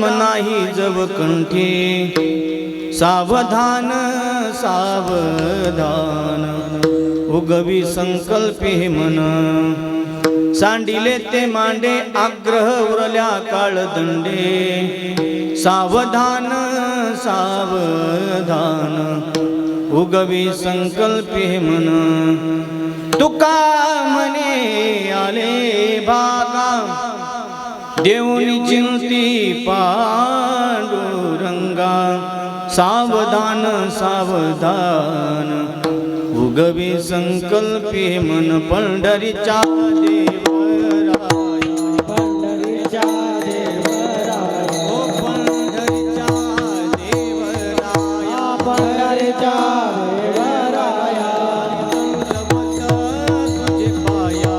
नाही जव कंठी सावधान सावधान उगवी संकल्पे मन सांडिले ते मांडे आग्रह उरल्या काळदंडे सावधान सावधान उगवी संकल्पे मन तुका म्हणे आले भागा देऊनी चिंती पांडुरंगा सावधान सावधान उगवी संकल्पे मन पंढरीच्या देवराया पंढरीच्या देवराया ओ पंढरीच्या देवराया पंढरीच्या देवराया तुझे पाया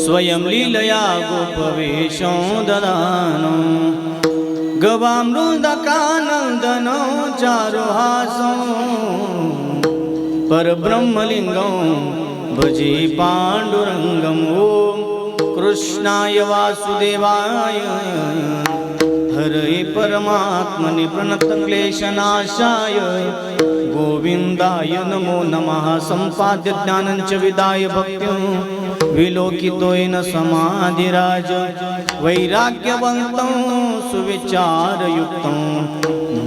स्वयं लीलया गोपवेशं ददानो गवामृदकानन्दनो चारुहासं परब्रह्मलिङ्गं भजे पाण्डुरङ्गम् ॐ कृष्णाय वासुदेवाय हरे परमात्मने प्रणतक्लेशनाशाय गोविंदाय नमो नमः संपाद्य ज्ञानञ्च विदाय भक्तिं विलोकितोयेन समाधिराज वैराग्यवन्तं सुविचारयुक्तं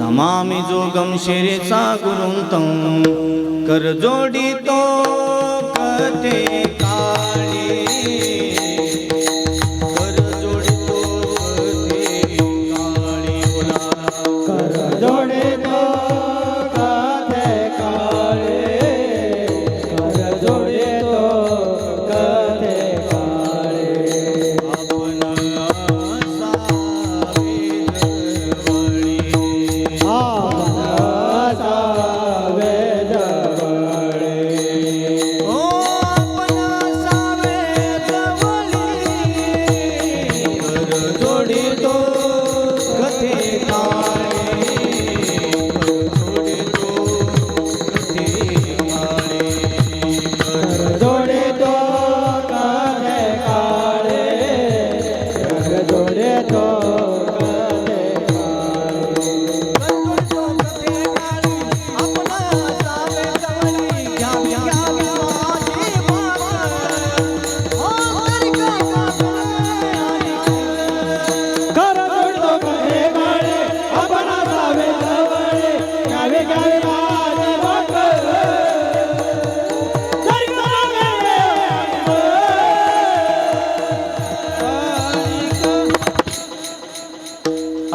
नमामि जोगं शिरसा गुरुं तं करजोडितो कथे काळी करजोडितो कथे काळी बोला करजोडितो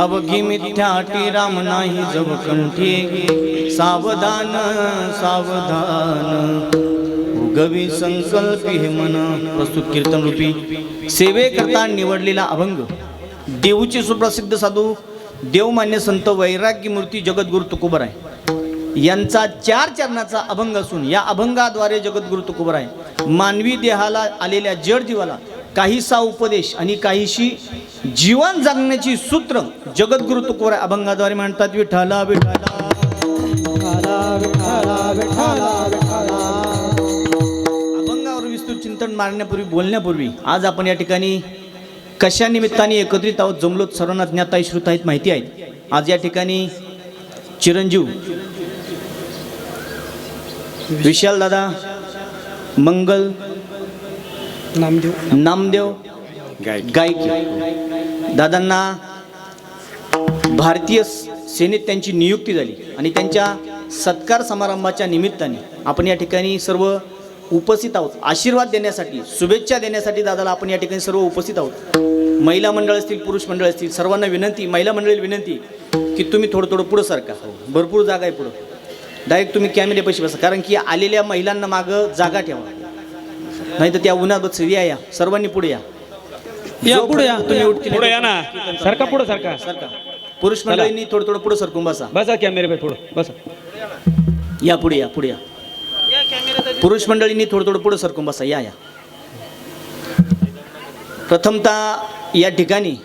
अवघी मिथ्याटी राम नाही जव कंठी सावधान सावधान उगवी संकल्पी मन प्रस्तुत कीर्तन रूपी सेवेकरता निवडलेला अभंग देऊचे सुप्रसिद्ध साधू देवमान्य संत वैराग्य मूर्ती जगद्गुरु तुकोबराय यांचा 4 चरणाचा अभंग असून या अभंगाद्वारे जगद्गुरु तुकोबराय मानवी देहाला आलेल्या जड जीवाला काहीसा उपदेश आणि काहीशी जीवन जगण्याची सूत्र जगद्गुरु तुकोबराय अभंगाद्वारे म्हणतात. विठ्ठला विठ्ठला अभंगावर विस्तृत चिंतन मारण्यापूर्वी बोलण्यापूर्वी आज आपण या ठिकाणी कशा निमित्ताने एकत्रित आहोत जमलोत सर्वांना ज्ञात आहे श्रुत आहेत माहिती आहेत. आज या ठिकाणी चिरंजीव विशाल दादा मंगल नामदेव गायक दादांना भारतीय सेनेत त्यांची नियुक्ती झाली आणि त्यांच्या सत्कार समारंभाच्या निमित्ताने आपण या ठिकाणी सर्व उपस्थित आहोत. आशीर्वाद देण्यासाठी, शुभेच्छा देण्यासाठी दादाला आपण या ठिकाणी सर्व उपस्थित आहोत. महिला मंडळ असतील, पुरुष मंडळ असतील, सर्वांना विनंती, महिला मंडळी विनंती की तुम्ही थोडं पुढं सरका. भरपूर जागा आहे पुढं. डायरेक्ट तुम्ही कॅमेऱ्यापाशी बसा, कारण की आलेल्या महिलांना मागं जागा ठेवा, नाही तर त्या उन्हात या सर्वांनी पुढे या. पुढे या, तुम्ही पुढे या ना. सरका पुढे सरका. पुरुष मंडळींनी थोडं पुढे सरकून बसा. बसा कॅमेरे पुढे बसा. या पुढे या, पुढे या. पुरुष मंडळींनी थोडं पुढे सरकून बसा. या. प्रथमतः या ठिकाणी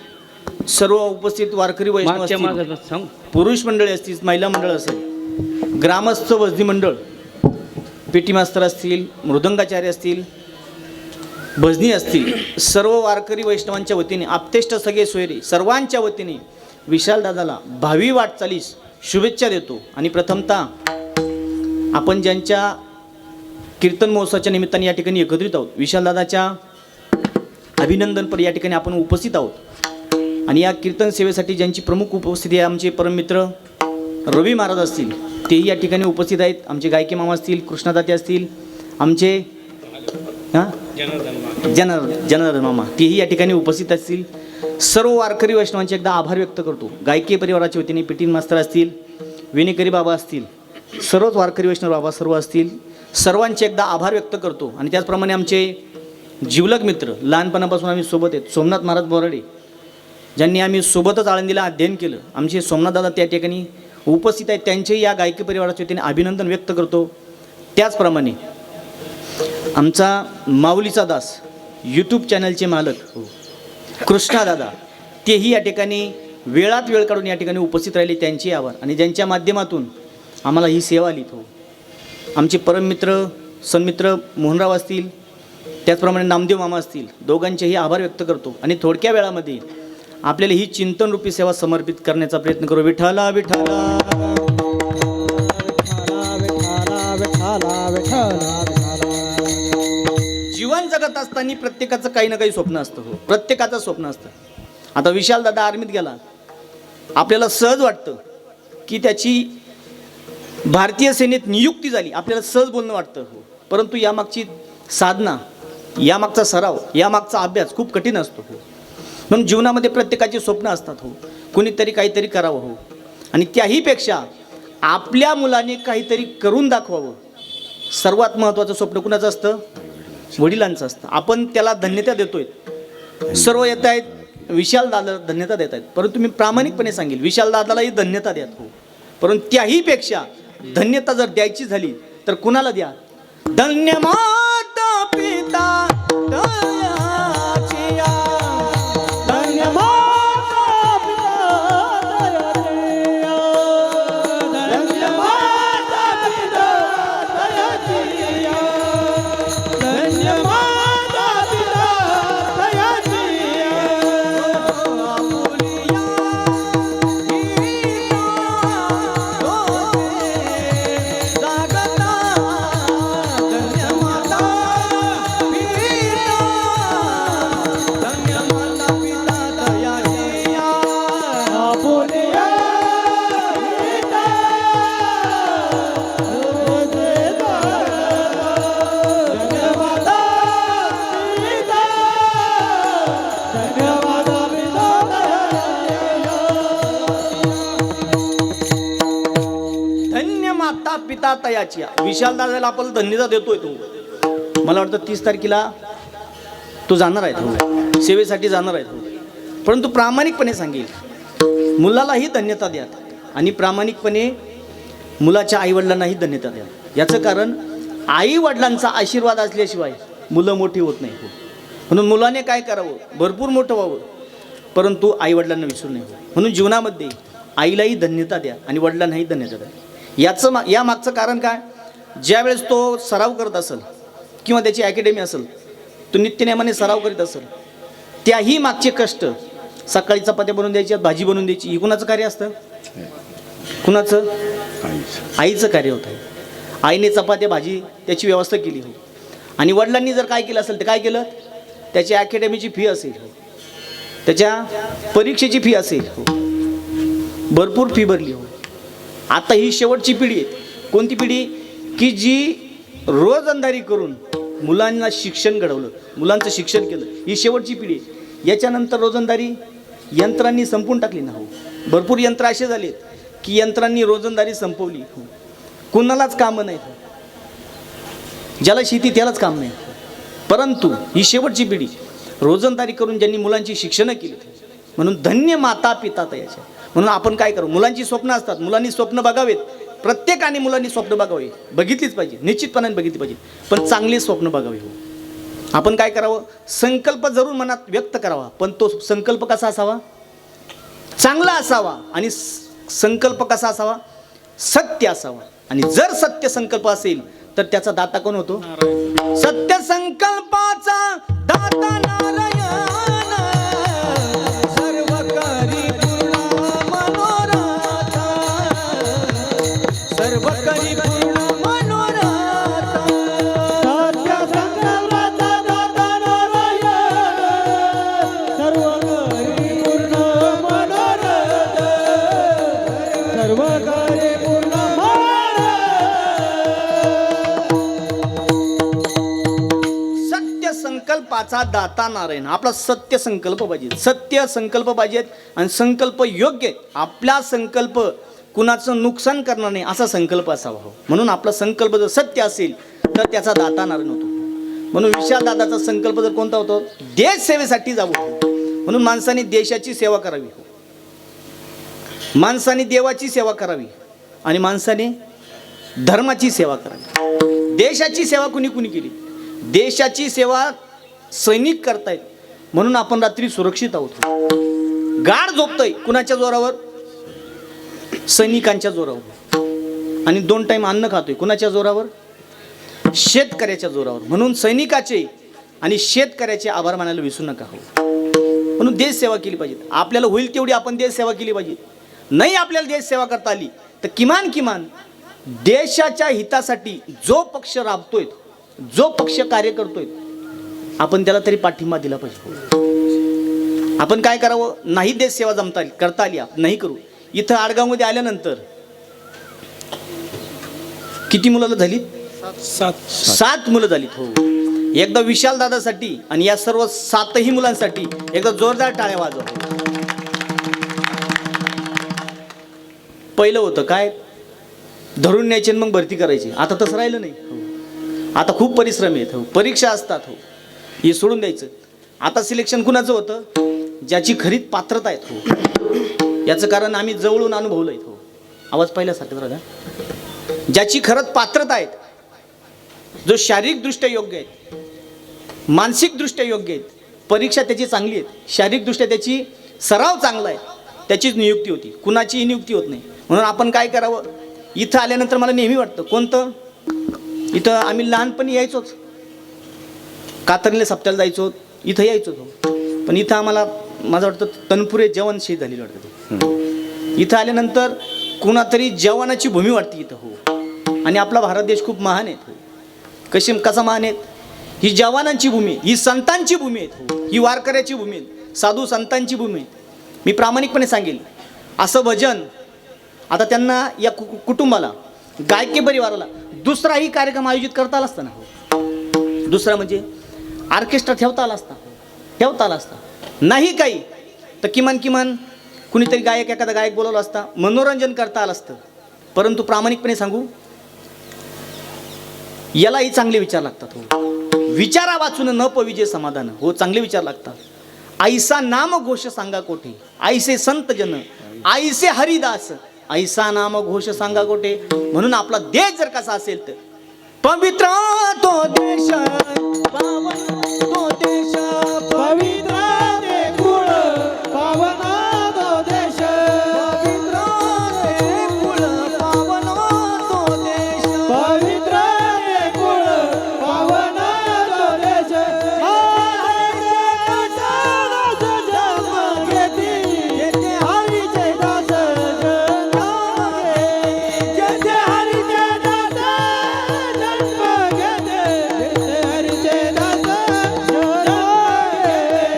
सर्व उपस्थित वारकरी वैष्णव असतील, पुरुष मंडळी असतील, महिला मंडळ असेल, ग्रामस्थ वजनी मंडळ, पेटी मास्तर असतील, मृदंगाचार्य असतील, भजनी असतील, सर्व वारकरी वैष्णवांच्या वतीने, आप्तेष्ट सगळे सोयरे सर्वांच्या वतीने विशालदादाला भावी वाटचालीस शुभेच्छा देतो. आणि प्रथमतः आपण ज्यांच्या कीर्तन महोत्सवाच्या निमित्ताने या ठिकाणी एकत्रित आहोत, विशालदादाच्या अभिनंदनपर या ठिकाणी आपण उपस्थित आहोत. आणि या कीर्तन सेवेसाठी ज्यांची प्रमुख उपस्थिती आहे, आमचे परममित्र रवी महाराज असतील, तेही या ठिकाणी उपस्थित आहेत. आमचे गायके मामा असतील, कृष्णादाते असतील, आमचे जनार्दन मामा, तेही या ठिकाणी उपस्थित असतील. सर्व वारकरी वैष्णवांचे एकदा आभार व्यक्त करतो. गायके परिवाराच्या वतीने पिटीन मास्तर असतील, विनेकरी बाबा असतील, सर्वच वारकरी वैष्णव बाबा सर्व असतील, सर्वांचे एकदा आभार व्यक्त करतो. आणि त्याचप्रमाणे आमचे जिवलग मित्र, लहानपणापासून आम्ही सोबत आहेत, सोमनाथ महाराज बोराडे, ज्यांनी आम्ही सोबतच आळंदीला अध्ययन केलं, आमचे सोमनाथ दादा त्या ठिकाणी उपस्थित आहेत, त्यांचेही या गायकी परिवाराच्या वतीने अभिनंदन व्यक्त करतो. त्याचप्रमाणे आमचा माऊलीचा दास यूट्यूब चॅनलचे मालक कृष्णादादा, तेही या ठिकाणी वेळात वेळ काढून या ठिकाणी उपस्थित राहिले, त्यांचे आभार. आणि ज्यांच्या माध्यमातून आम्हाला ही सेवा आली, आमचे परममित्र सन्मित्र मोहनराव असतील, त्याचप्रमाणे नामदेव मामा असतील, दोघांचेही आभार व्यक्त करतो. आणि थोडक्या वेळामध्ये आपल्याला ही चिंतनरूपी सेवा समर्पित करण्याचा प्रयत्न करू. विठ्ठला विठ्ठला जीवन जगत असताना प्रत्येकाचं काही ना काही स्वप्न असतं. प्रत्येकाचं स्वप्न असतं. आता विशाल दादा आर्मीत गेला, आपल्याला सहज वाटतं की त्याची भारतीय सेनेत नियुक्ती झाली, आपल्याला सहज बोलणं वाटतं. परंतु यामागची साधना, यामागचा सराव, यामागचा अभ्यास खूप कठीण असतो. म्हणून जीवनामध्ये प्रत्येकाची स्वप्न असतात. कुणीतरी काहीतरी करावं. आणि त्याहीपेक्षा आपल्या मुलाने काहीतरी करून दाखवावं. सर्वात महत्त्वाचं स्वप्न कुणाचं असतं? वडिलांचं असतं. आपण त्याला धन्यता देतोय. सर्व येत आहेत, विशालदादाला धन्यता देत आहेत, परंतु मी प्रामाणिकपणे सांगेल, विशालदादालाही धन्यता द्या. परंतु त्याहीपेक्षा धन्यता जर द्यायची झाली तर कुणाला द्या? धन्य माता पिता पिता तयाची. विशालदादाला आपण धन्यता देतोय. तो मला वाटतं 30 तारखेला तो जाणार आहे, सेवेसाठी जाणार आहे. परंतु प्रामाणिकपणे सांगेल, मुलालाही धन्यता द्या आणि प्रामाणिकपणे मुलाच्या आईवडिलांनाही धन्यता द्या. याचं कारण आईवडिलांचा आशीर्वाद असल्याशिवाय मुलं मोठी होत नाही. म्हणून मुलाने काय करावं? भरपूर मोठं व्हावं, परंतु आईवडिलांना विसरू नये. म्हणून जीवनामध्ये आईलाही धन्यता द्या आणि वडिलांनाही धन्यता द्या. या मागचं कारण काय? ज्यावेळेस तो सराव करत असेल किंवा त्याची अकॅडमी असेल, तो नित्यनेमाने सराव करीत असेल, त्याही मागचे कष्ट, सकाळी चपात्या बनवून द्यायची, भाजी बनवून द्यायची, ही कुणाचं कार्य असतं? कुणाचं? आईचं कार्य होतं. आईने चपात्या भाजी त्याची व्यवस्था केली हो. आणि वडिलांनी जर काय केलं असेल तर काय केलं? त्याची अकॅडमीची फी असेल, त्याच्या परीक्षेची फी असेल, भरपूर फी भरली हो. आता ही शेवटची पिढी आहे. कोणती पिढी? की जी रोजंदारी करून मुलांना शिक्षण घडवलं, मुलांचं शिक्षण केलं, ही शेवटची पिढी आहे. याच्यानंतर रोजंदारी यंत्रांनी संपवून टाकली ना हो. भरपूर यंत्र असे झालेत की यंत्रांनी रोजंदारी संपवली हो. कुणालाच कामं नाही, ज्याला शेती त्यालाच काम नाही. परंतु ही शेवटची पिढी रोजंदारी करून ज्यांनी मुलांची शिक्षणं केली, म्हणून धन्य माता पिता याच्या. म्हणून आपण काय करू, मुलांची स्वप्न असतात, मुलांनी स्वप्न बघावेत. प्रत्येकाने मुलांनी स्वप्न बघावे, बघितलीच पाहिजे, निश्चितपणाने बघितली पाहिजे, पण चांगले स्वप्न बघावे हो. आपण काय करावं, संकल्प जरूर मनात व्यक्त करावा, पण तो संकल्प कसा असावा, चांगला असावा. आणि संकल्प कसा असावा, सत्य असावा. आणि जर सत्य संकल्प असेल तर त्याचा दाता कोण होतो? सत्य संकल्पाचा दाता नारायण. सर्व करी पूर्ण मनोरथ, सर्व करी पूर्ण मनोरथ. सत्य संकल्पाचा दाता नारायण, सर्व करी पूर्ण मनोरथ, सर्व करी पूर्ण सत्य संकल्पाचा दाता नारायण. आपला सत्य संकल्प पाहिजे, सत्य संकल्प पाहिजेत आणि संकल्प योग्य. आपला संकल्प कुणाचं नुकसान करणार नाही असा संकल्प असावा हो. म्हणून आपला संकल्प जर सत्य असेल तर त्याचा दाता नारायण होतो. म्हणून विशाल दादाचा संकल्प जर कोणता होतो, देश सेवेसाठी जावं. म्हणून माणसाने देशाची सेवा करावी हो, माणसाने देवाची सेवा करावी आणि माणसाने धर्माची सेवा करावी. देशाची सेवा कुणी कुणी केली? देशाची सेवा सैनिक करतायत म्हणून आपण रात्री सुरक्षित आहोत. गाढ झोपतोय कुणाच्या जोरावर? सैनिकांच्या जोरावर. आणि 2 टाइम अन्न खातोय कुणाच्या जोरावर? शेतकऱ्याच्या जोरावर. म्हणून सैनिकाचे आणि शेतकऱ्याचे आभार मानायला विसरू नका हो. म्हणून देश सेवा केली पाहिजे. आपल्याला होईल तेवढी आपण देश सेवा केली पाहिजे. नाही आपल्याला देश सेवा करता आली तर किमान देशाच्या हितासाठी जो पक्ष राबतोय, जो पक्ष कार्य करतोय, आपण त्याला तरी पाठिंबा दिला पाहिजे. आपण काय करावं, नाही देश सेवा जमता आली, करता आली, नाही करू. इथं आडगावमध्ये आल्यानंतर किती मुलं झाली? 7 मुलं झालीत हो. एकदा विशाल दादासाठी आणि या सर्व 7ही मुलांसाठी एकदा जोरदार टाळ्या वाजवा. पहिलं होतं काय, धरून न्यायचे मग भरती करायची. आता तसं राहिलं नाही. आता खूप परिश्रम आहेत हो, परीक्षा असतात हो, हे सोडून द्यायचं. आता सिलेक्शन कुणाचं होतं? ज्याची खरीच पात्रता आहेत हो. याचं कारण आम्ही जवळून अनुभवलं आहे हो. आवाज पाहिल्यासारखं राहा. ज्याची खरंच पात्रता आहेत, जो शारीरिकदृष्ट्या योग्य आहेत, मानसिकदृष्ट्या योग्य आहेत, परीक्षा त्याची चांगली आहेत, शारीरिकदृष्ट्या त्याची सराव चांगला आहे, त्याचीच नियुक्ती होती, कुणाचीही नियुक्ती होत नाही. म्हणून आपण काय करावं, इथं आल्यानंतर मला नेहमी वाटतं, कोणतं, इथं आम्ही लहानपणी यायचोच, कातरले सप्त्याला जायचो, इथं यायचो हो. पण इथं आम्हाला माझं वाटतं तनपुरे जेवण शेत झालेलं वाटतं. इथं आल्यानंतर कुणातरी जेवणाची भूमी वाटते इथं हो. आणि आपला भारत देश खूप महान आहे हो. कसा महान आहेत? ही जवानांची भूमी, ही संतांची भूमी आहे, ही वारकऱ्याची भूमी आहे, साधू संतांची भूमी आहे. मी प्रामाणिकपणे सांगेल, असं भजन आता त्यांना या कुटुंबाला, गायकी परिवाराला दुसराही कार्यक्रम आयोजित करता आला असता ना हो. दुसरा म्हणजे ऑर्केस्ट्रा ठेवता आला असता, नाही काही तर किमान कुणीतरी गायक, एखादा गायक बोलवला असता, मनोरंजन करता आलं असतं. परंतु प्रामाणिकपणे सांगू, यालाही चांगले विचार लागतात हो. विचारा वाचून न पविजे समाधान हो. चांगले विचार लागतात. ऐसा नाम घोष सांगा कोठे, ऐसे संत जन, ऐसे हरिदास, ऐसा नाम घोष सांगा कोठे. म्हणून आपला देश जर कसा असेल तर पवित्र तो देश, पावन तो देश, पवित्र ते कुळ, पावन तो देश, पवित्र ते कुळ, पावन तो देश, पवित्र ते कुळ, पावन तो देश. जन्म घेती येथे हरीचे दास, येथे हरीचे दास जन्म घेते, येथे हरीचे दास जन्म घेते.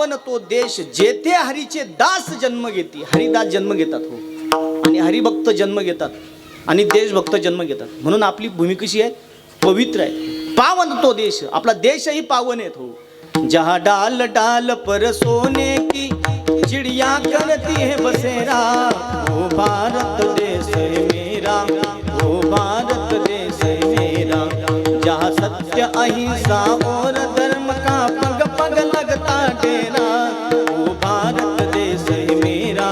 पावन तो देश जेथे हरीचे दास जन्म घेते. हरिदास जन्म घेतात हो, आणि हरिभक्त जन्म घेतात, आणि देशभक्त जन्म घेतात. म्हणून आपली भूमी कशी आहे? पवित्र आहे. पावन तो देश, आपला देशही पावन आहे हो. जहा डाल डाल पर सोने की चिड़िया करती है बसेरा, ओ भारत देश है मेरा, ओ भारत देश है मेरा. जहाँ सत्य अहिंसा और धर्म का पग पग लगता डेरा, ओ भारत देश है मेरा,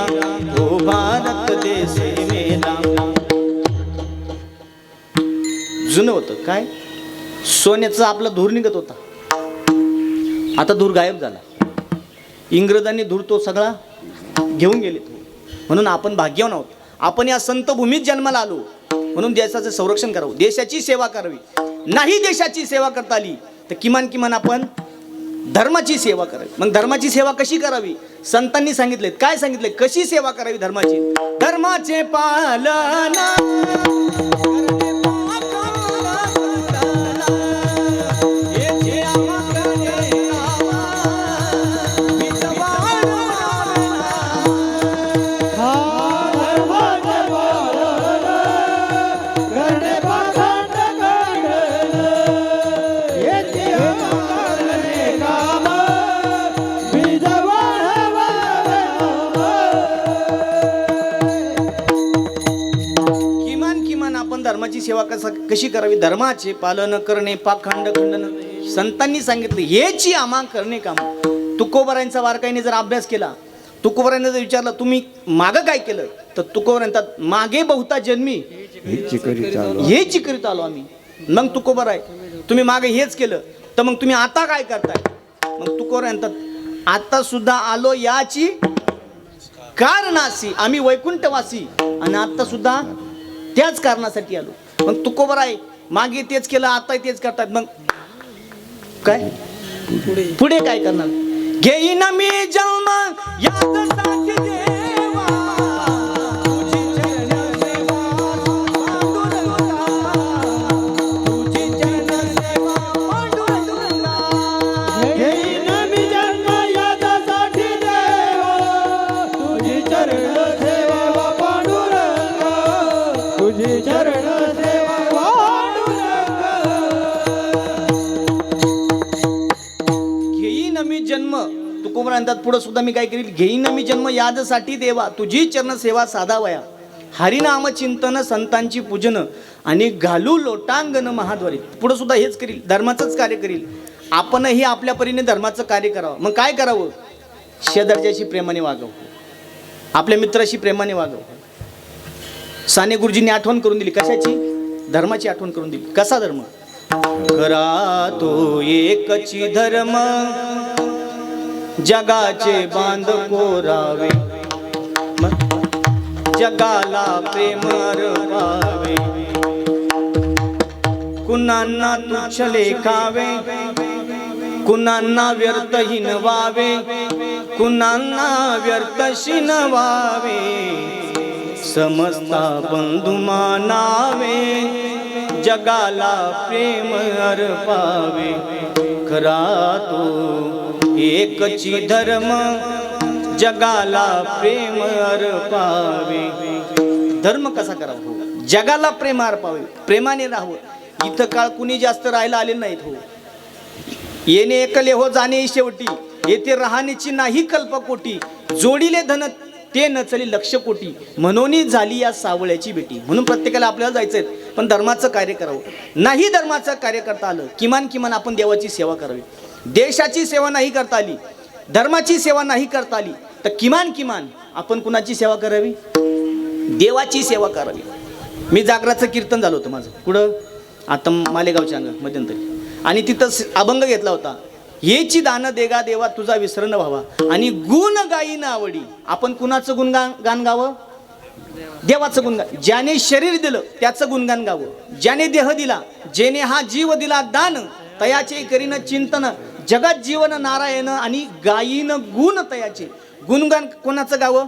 ओ भारत देश है मेरा. जुनं होतं काय? सोन्याचा आपला धूर निघत होता, आता धूर गायब झाला. इंग्रजांनी धूर तो सगळा घेऊन गेले. म्हणून आपण भाग्यवान आहोत, आपण या संत भूमीत जन्माला आलो. म्हणून देशाचं संरक्षण करावं, देशाची सेवा करावी. नाही देशाची सेवा करता आली तर किमान किमान आपण धर्माची सेवा करावी. मग धर्माची सेवा कशी करावी? संतांनी सांगितले. काय सांगितले? कशी सेवा करावी धर्माची? धर्माचे पालन धर्माची सेवा कशी करावी? धर्माचे पालन करणे, पाखंड खंडन. संतांनी सांगितले हेची आम्हा करणे काम. तुकोबारायांचा वारकाईने जर अभ्यास केला, तुकोबारायांना जर विचारलं तुम्ही मागं काय केलं, तर तुकोबार म्हणतात मागे बहुता जन्मी हेची करीत आलो आम्ही. मग तुकोबार आहे तुम्ही मागे हेच केलं, तर मग तुम्ही आता काय करताय? मग तुकोबार म्हणतात आता सुद्धा आलो याची कारणासी, आम्ही वैकुंठवासी, आणि आता सुद्धा त्याच कारणासाठी आलो. मग तुकोबर आहे मागे तेच केलं, आता तेच करतात. मग काय पुढे काय करणार? घेईन मी जन्म यासाठी देवा, तुझी चरण सेवा पांडुरंगा, तुझी चरण सेवा पांडुरंगा. घेईन मी जन्म यासाठी देवा, तुझी चरण सेवा पांडुरंगा, तुझी चरण सेवा पांडुरंगा. घेईन मी जन्म, तुकोबर म्हणतात पुढे सुद्धा मी काय करील? घेईन मी जन्म यादसाठी देवा, तुझी चरण सेवा साधावया. हरिनाम चिंतन, संतांची पूजन, आणि घालू लोटांगण महाद्वारी. पुढे सुद्धा हेच करील, धर्माचंच कार्य करील. आपणही आपल्या परीने धर्माचं कार्य करावं. मग काय करावं? शेजारच्याशी प्रेमाने वागावं, आपल्या मित्राशी प्रेमाने वागावं. साने गुरुजींनी आठवण करून दिली. कशाची? धर्माची आठवण करून दिली. कसा धर्म? खरा तो एकची धर्म, जगाचे बांध कोरावे, जगाला प्रेम अर्पावे, कुणांना तुच्छ लेखावे, कुणांना व्यर्थहीन व्हावे, कुणांना व्यर्थशी व्हावे, समस्ता बंधू मानावे, जगाला प्रेम अर्पावे. खरा तो एकची धर्म, जगाला प्रेम अर्पावे. धर्म कसा करावा? हो, जगाला प्रेम अर्पावे, प्रेमाने राहावं. इथं काळ कुणी जास्त राहायला आले नाहीत हो. येणे एकले हो जाणे शेवटी, येथे राहण्याची नाही कल्पकोटी, जोडीले धन ते न चली लक्ष कोटी, म्हणून झाली या सावळ्याची बेटी. म्हणून प्रत्येकाला आपल्याला जायचंय, पण धर्माचं कार्य करावं. नाही धर्माचं कार्य करता आलं, किमान किमान आपण देवाची सेवा करावी. देशाची सेवा नाही करता आली, धर्माची सेवा नाही करता आली, तर किमान किमान आपण कुणाची सेवा करावी? देवाची सेवा करावी. मी जागराचं कीर्तन झालं होतं माझं पुढं, आता मालेगावच्या अंग मध्यंतरी, आणि तिथं अभंग घेतला होता. हेची दान देगा देवा तुझा विसरण व्हावा, आणि गुण गायी ना आवडी. आपण कुणाचं गुणगान गावं? देवाचं गुणगान. ज्याने शरीर दिलं त्याचं गुणगान गावं. ज्याने देह दिला, जेने हा जीव दिला दान, तयाचे करीन चिंतन, जगात जीवन नारायण, आणि गायीन गुण तयाचे. गुणगान कोणाचं गावं?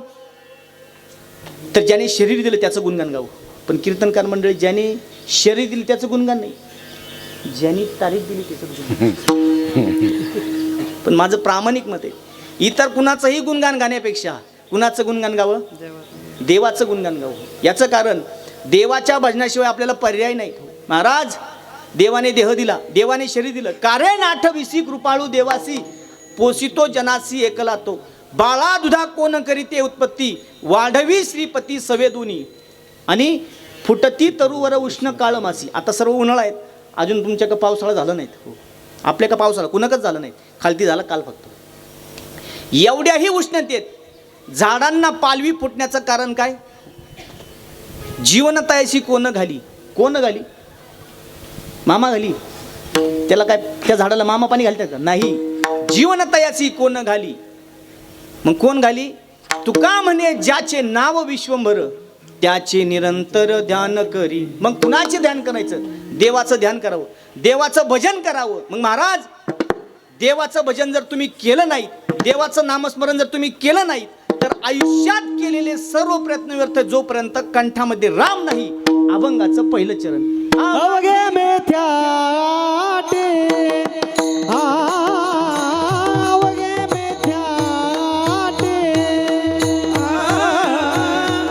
तर ज्याने शरीर दिलं त्याचं गुणगान गावं. पण कीर्तनकार मंडळी ज्याने शरीर दिलं त्याचं गुणगान नाही, ज्यांनी तारीख दिली त्याचं गुणगान. पण माझं प्रामाणिक मत आहे, इतर कुणाचंही गुणगान गाण्यापेक्षा कुणाचं गुणगान गावं? देवाचं गुणगान गावं. याचं कारण देवाच्या भजनाशिवाय आपल्याला पर्याय नाही. महाराज, देवाने देह दिला, देवाने शरीर दिलं, कारण आठविसी कृपाळू देवासी, पोसितो जनासी एकला तो, बाळा दुधा कोण करीते उत्पत्ती, वाढवी श्रीपती सवेदुनी, आणि फुटती तरुवर उष्ण काळ मासी. आता सर्व उन्हाळा आहेत, अजून तुमच्या का पावसाळा झाला नाहीत. हो, आपल्या का पावसाळा कुणाकच झालं नाही, खालती झाला काल फक्त. एवढ्याही उष्णतेत झाडांना पालवी फुटण्याचं कारण काय? जीवनतायशी कोण घाली? कोण घाली? मामा घाली. त्याला काय त्या झाडाला मामा पाणी घालतात का? नाही. जीवनतयाची कोण घाली? मग कोण घाली? तुका म्हणे ज्याचे नाव विश्वंभर, त्याचे निरंतर ध्यान करी. मग कुणाचे ध्यान करायचं? देवाचं ध्यान करावं, देवाचं भजन करावं. मग महाराज, देवाचं भजन जर तुम्ही केलं नाही, देवाचं नामस्मरण जर तुम्ही केलं नाही, तर आयुष्यात केलेले सर्व प्रयत्न व्यर्थ. जोपर्यंत कंठामध्ये राम नाही, अभंगाचं पहिलं चरण. अवघे मेथ्याटे, अवघे मेथ्याटे,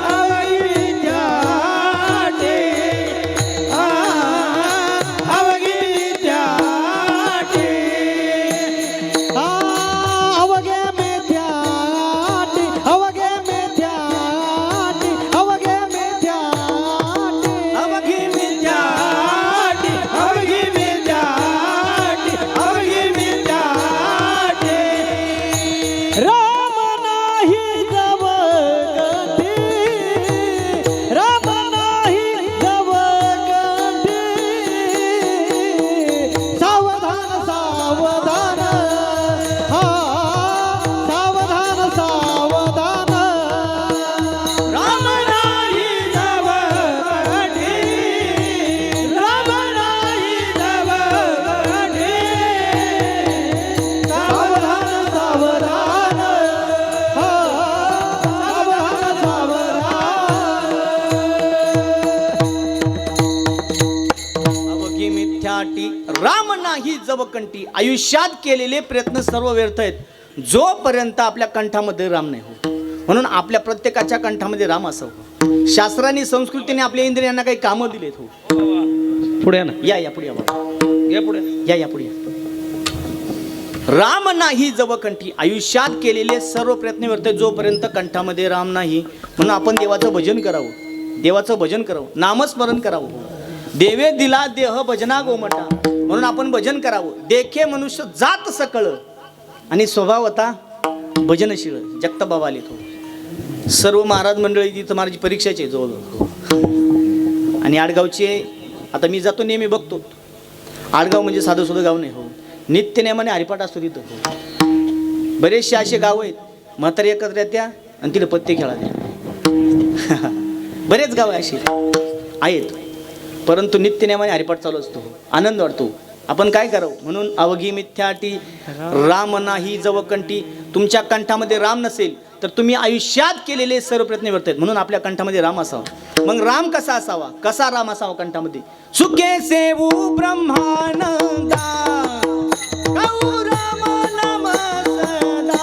अवघे मेथ्याटे, अवघे मेथ्याटे, अवघे मेथ्याटे, अवघे मेथ्याटे, अवघे मेथ्याटे, अवघी मिथ्या अवघे मेथ्याटे, अवघे मेथ्याटे, राम नाही जवळगंठी, राम नाही जवळगंठी, सावधान सावधान, हा सावधान सावधान, राम नाही जवळगंठी, राम नाही जवळगंठी, सावधान सावधान, हा सावधान सावधान. अवघी मिथ्याटी राम नाही जवकंठी. आयुष्यात केलेले प्रयत्न सर्व व्यर्थ आहेत, जोपर्यंत आपल्या कंठामध्ये राम नाही हो. म्हणून आपल्या प्रत्येकाच्या कंठामध्ये राम असावं. शास्त्राने, संस्कृतीने आपल्या इंद्रियांना काही कामं दिलेत हो. पुढे या ना, या पुढे या बाबा. घ्या पुढे. या पुढे या. राम नाही जवकंठी. आयुष्यात केलेले सर्व प्रयत्न व्यर्थ आहेत, जोपर्यंत कंठामध्ये राम नाही. म्हणून आपण देवाचं भजन करावं, देवाचं भजन करावं, नामस्मरण करावं. देवे दिला देह भजना गोमटा, म्हणून आपण भजन करावं. देखे मनुष्य जात सकळ, आणि स्वभाव होता भजनशील. जगताबाबा आले तो. सर्व महाराज मंडळी तिथं महाराज परीक्षाचे आहे जवळ. आणि आडगावचे, आता मी जातो नेहमी बघतो, आडगाव म्हणजे साधं सुद्धा गाव नाही हो. नित्यनेमाने हरिपाठ असतो तिथं हो. बरेचसे असे गाव आहेत, म्हातारी एकत्र येत्या आणि तिला पत्ते खेळा द्या. बरेच गाव असे आहेत, परंतु नित्यनेमाने हरिपाठ चालू असतो. आनंद वाटतो. आपण काय करावं? म्हणून अवघी मिथ्याटी राम नाही जवकंठी. तुमच्या कंठामध्ये राम नसेल तर तुम्ही आयुष्यात केलेले सर्व प्रयत्न व्यर्थ आहेत. म्हणून आपल्या कंठामध्ये राम असावा. मग राम कसा असावा? कसा राम असावा कंठामध्ये? सुखे सेवू ब्रह्मानंदा, गाऊ राम नाम सदा.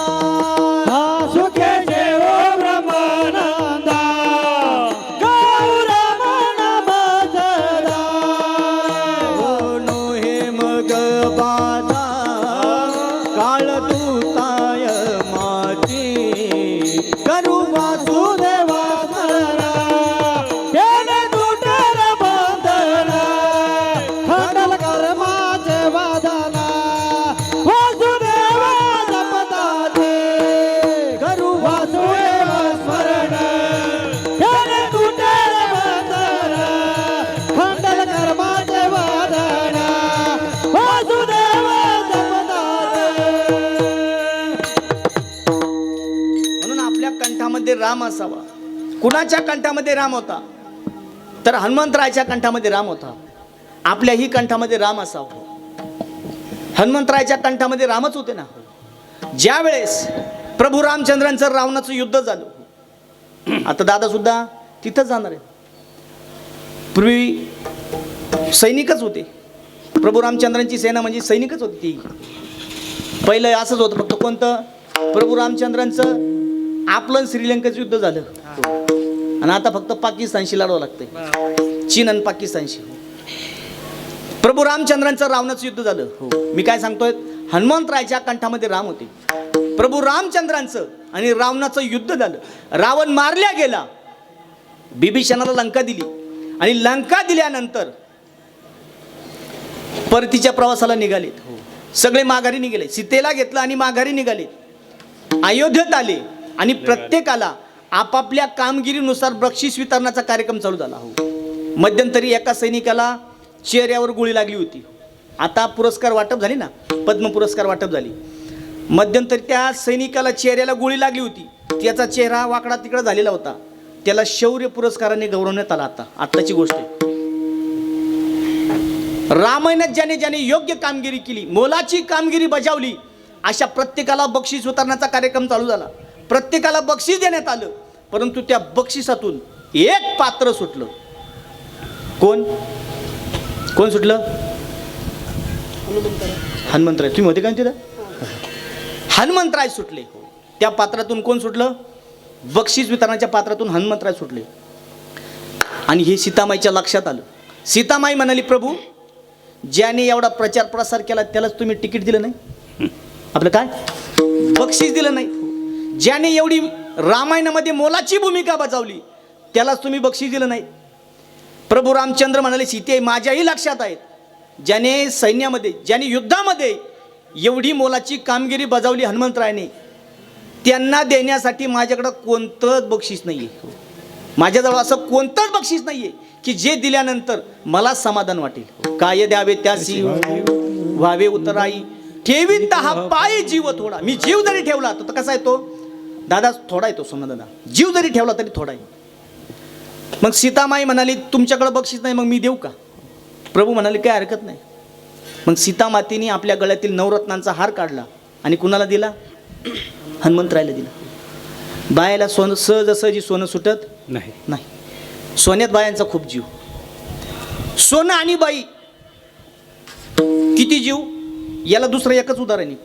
सुखे देव ब्रह्मानंदा, गाऊ राम नाम सदा. नो हे मग बाधा काळ दूताय माती, करू वासुदेवा स्मरणा, केले तुटर बंधना, खंडल कर्माचे वादना, वासुदेवा जपताते, करू वासुदेवा स्मरण, केले तुटर बंधना, खंडल कर्माचे वादना, वासुदेवा जपताते. म्हणून आपल्या कंठामध्ये राम असावा. कुणाच्या कंठामध्ये राम होता? तर हनुमंतरायच्या कंठामध्ये राम होता. आपल्याही कंठामध्ये राम असावा. हनुमंतरायच्या कंठामध्ये रामच होते ना. ज्या वेळेस प्रभू रामचंद्रांचं रावणाचं युद्ध झालं, आता दादा सुद्धा तिथंच जाणार आहे. पूर्वी सैनिकच होते. प्रभू रामचंद्रांची सेना म्हणजे सैनिकच होती ती. पहिलं असंच होतं, फक्त कोणतं प्रभू रामचंद्रांचं आपलं आणि श्रीलंकेचं युद्ध झालं आणि आता फक्त पाकिस्तानशी लढावं लागतंय, चीन आणि पाकिस्तानशी. प्रभू रामचंद्रांचं रावणाचं युद्ध झालं. मी काय सांगतोय, हनुमंतरायाच्या कंठामध्ये राम होते. प्रभू रामचंद्रांचं आणि रावणाचं युद्ध झालं. रावण मारल्या गेला, बिभीषणाला लंका दिली आणि लंका दिल्यानंतर परतीच्या प्रवासाला निघालेत. सगळे माघारी निघाले, सीतेला घेतलं आणि माघारी निघाले. अयोध्येत आले आणि प्रत्येकाला आपापल्या कामगिरीनुसार बक्षीस वितरणाचा कार्यक्रम चालू झाला. मध्यंतरी एका सैनिकाला चेहऱ्यावर गोळी लागली होती. आता पुरस्कार वाटप झाली ना, पद्म पुरस्कार वाटप झाली. मध्यंतरी त्या सैनिकाला चेहऱ्याला गोळी लागली होती, त्याचा चेहरा वाकडा तिकडा झालेला होता. त्याला शौर्य पुरस्काराने गौरवण्यात आला. आत्ताची गोष्ट आहे. रामायणात ज्याने ज्याने योग्य कामगिरी केली, मोलाची कामगिरी बजावली, अशा प्रत्येकाला बक्षीस वितरणाचा कार्यक्रम चालू झाला. प्रत्येकाला बक्षीस देण्यात आलं. परंतु त्या बक्षिसातून एक पात्र सुटलं. कोण कोण सुटलं? हनुमंतराय. तुम्ही होते का तिथं? हनुमंतराय सुटले. त्या पात्रातून कोण सुटलं? बक्षीस वितरणाच्या पात्रातून हनुमंतराय सुटले. आणि हे सीतामाईच्या लक्षात आलं. सीतामाई म्हणाली, प्रभू ज्याने एवढा प्रचार प्रसार केला त्यालाच तुम्ही तिकीट दिलं नाही, आपलं काय बक्षीस दिलं नाही. ज्याने एवढी रामायणामध्ये मोलाची भूमिका बजावली त्यालाच तुम्ही बक्षीस दिलं नाही. प्रभू रामचंद्र म्हणाले, सीते माझ्याही लक्षात आहेत, ज्याने सैन्यामध्ये ज्याने युद्धामध्ये एवढी मोलाची कामगिरी बजावली हनुमंतरायाने, त्यांना देण्यासाठी माझ्याकडं कोणतंच बक्षीस नाही आहे. माझ्याजवळ असं कोणतंच बक्षीस नाही आहे की जे दिल्यानंतर मला समाधान वाटेल. काय द्यावे त्यासी व्हावे उतराई, ठेवीत हा पायी जीव थोडा. मी जीव जरी ठेवला तर कसा आहे तो दादा, थोडा आहे तो सोना दादा. जीव जरी ठेवला तरी थोडा आहे. मग सीतामाई म्हणाली, तुमच्याकडे बक्षीस नाही, मग मी देऊ का? प्रभू म्हणाले, काय हरकत नाही. मग सीतामातेने आपल्या गळ्यातील नवरत्नांचा हार काढला आणि कुणाला दिला? हनुमंतरायला दिला. बायाला सोनं सहजासहजी सोनं सुटत नाही. सोन्यात बायांचा खूप जीव. सोनं आणि बाई किती जीव, याला दुसरं एकच उदाहरण आहे.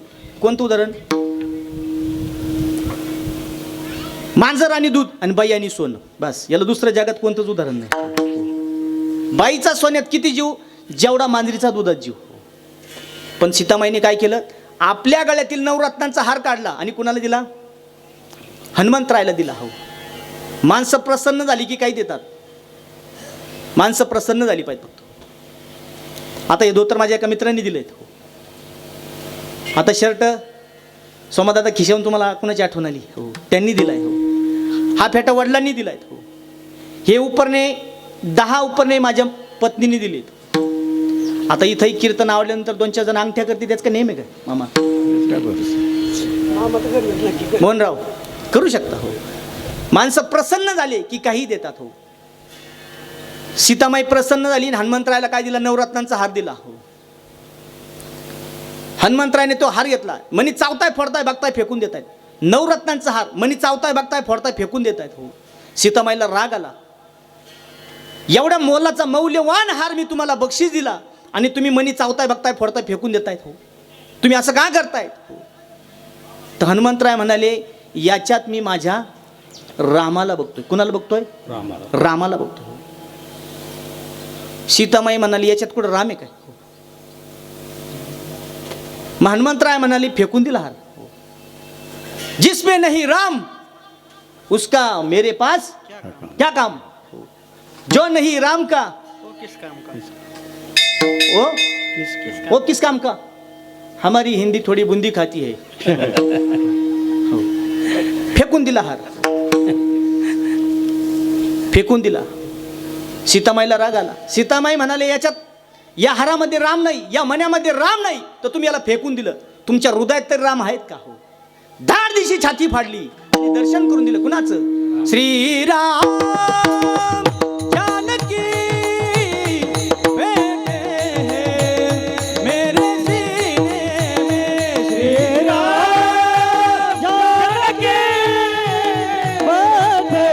कोणतं उदाहरण? मांजर आणि दूध आणि बाई आणि सोनं, बस. याला दुसऱ्या जगात कोणतंच उदाहरण नाही. बाईचा सोन्यात किती जीव, जेवढा मांजरीचा दुधात जीव. पण सीतामाईने काय केलं? आपल्या गळ्यातील नवरत्नांचा हार काढला आणि कुणाला दिला? हनुमंतरायला दिला. माणसं प्रसन्न झाली की काही देतात? माणसं प्रसन्न झाली पाहिजे फक्त. आता हे धोतर माझ्या एका मित्रांनी दिलेत. आता शर्ट सोमादादा खिशावून तुम्हाला कुणाची आठवण आली? त्यांनी दिलाय. हा फेटा वडिलांनी दिलाय. हे उपरणे 10 उपरणे माझ्या पत्नीने दिलेत. आता इथंही कीर्तन आवडल्यानंतर 2-4 जण अंगठ्या करते, त्याच का नेहमी काय मामा? मोहनराव करू शकता. माणसं प्रसन्न झाले की काही देतात. सीतामाई प्रसन्न झाली. हनुमंतरायाला काय दिला? नवरत्नांचा हार दिला. हनुमंतरायाने तो हार घेतला. मनी चावताय फोडताय बघताय फेकून देत आहेत. नवरत्नांचा हार मनी चावताय बघताय फोडताय फेकून देत आहेत. सीतामाईला राग आला. एवढ्या मोलाचा मौल्यवान हार मी तुम्हाला बक्षीस दिला आणि तुम्ही मनी चावताय बघताय फोडताय फेकून देतायत. तुम्ही असं का करताय? तर हनुमंतराय म्हणाले, याच्यात मी माझ्या रामाला बघतोय. कुणाला बघतोय? रामाला बघतोय. सीतामाई म्हणाली, याच्यात कुठं राम आहे काय? मग हनुमंतराय म्हणाली, फेकून दिला हार. जिसमें नहीं राम उसका मेरे पास क्या काम, जो नहीं राम का वो किस काम का. हमारी हिंदी थोड़ी बुंदी खाती है. फेकून दिला हार, फेकून दिला. सीतामाईला राग आला. सीतामाई म्हणाले, याच्यात या हारामध्ये राम नाही, या मण्यामध्ये राम नाही, तर तुम्ही याला फेकून दिलं. तुमच्या हृदयात तरी राम आहेत का? धाड दिशी छाती फाडली आणि दर्शन करून दिलं. कुणाचं? श्रीराम जानकी बैठे मेरे सीने में. श्रीराम जानकी बैठे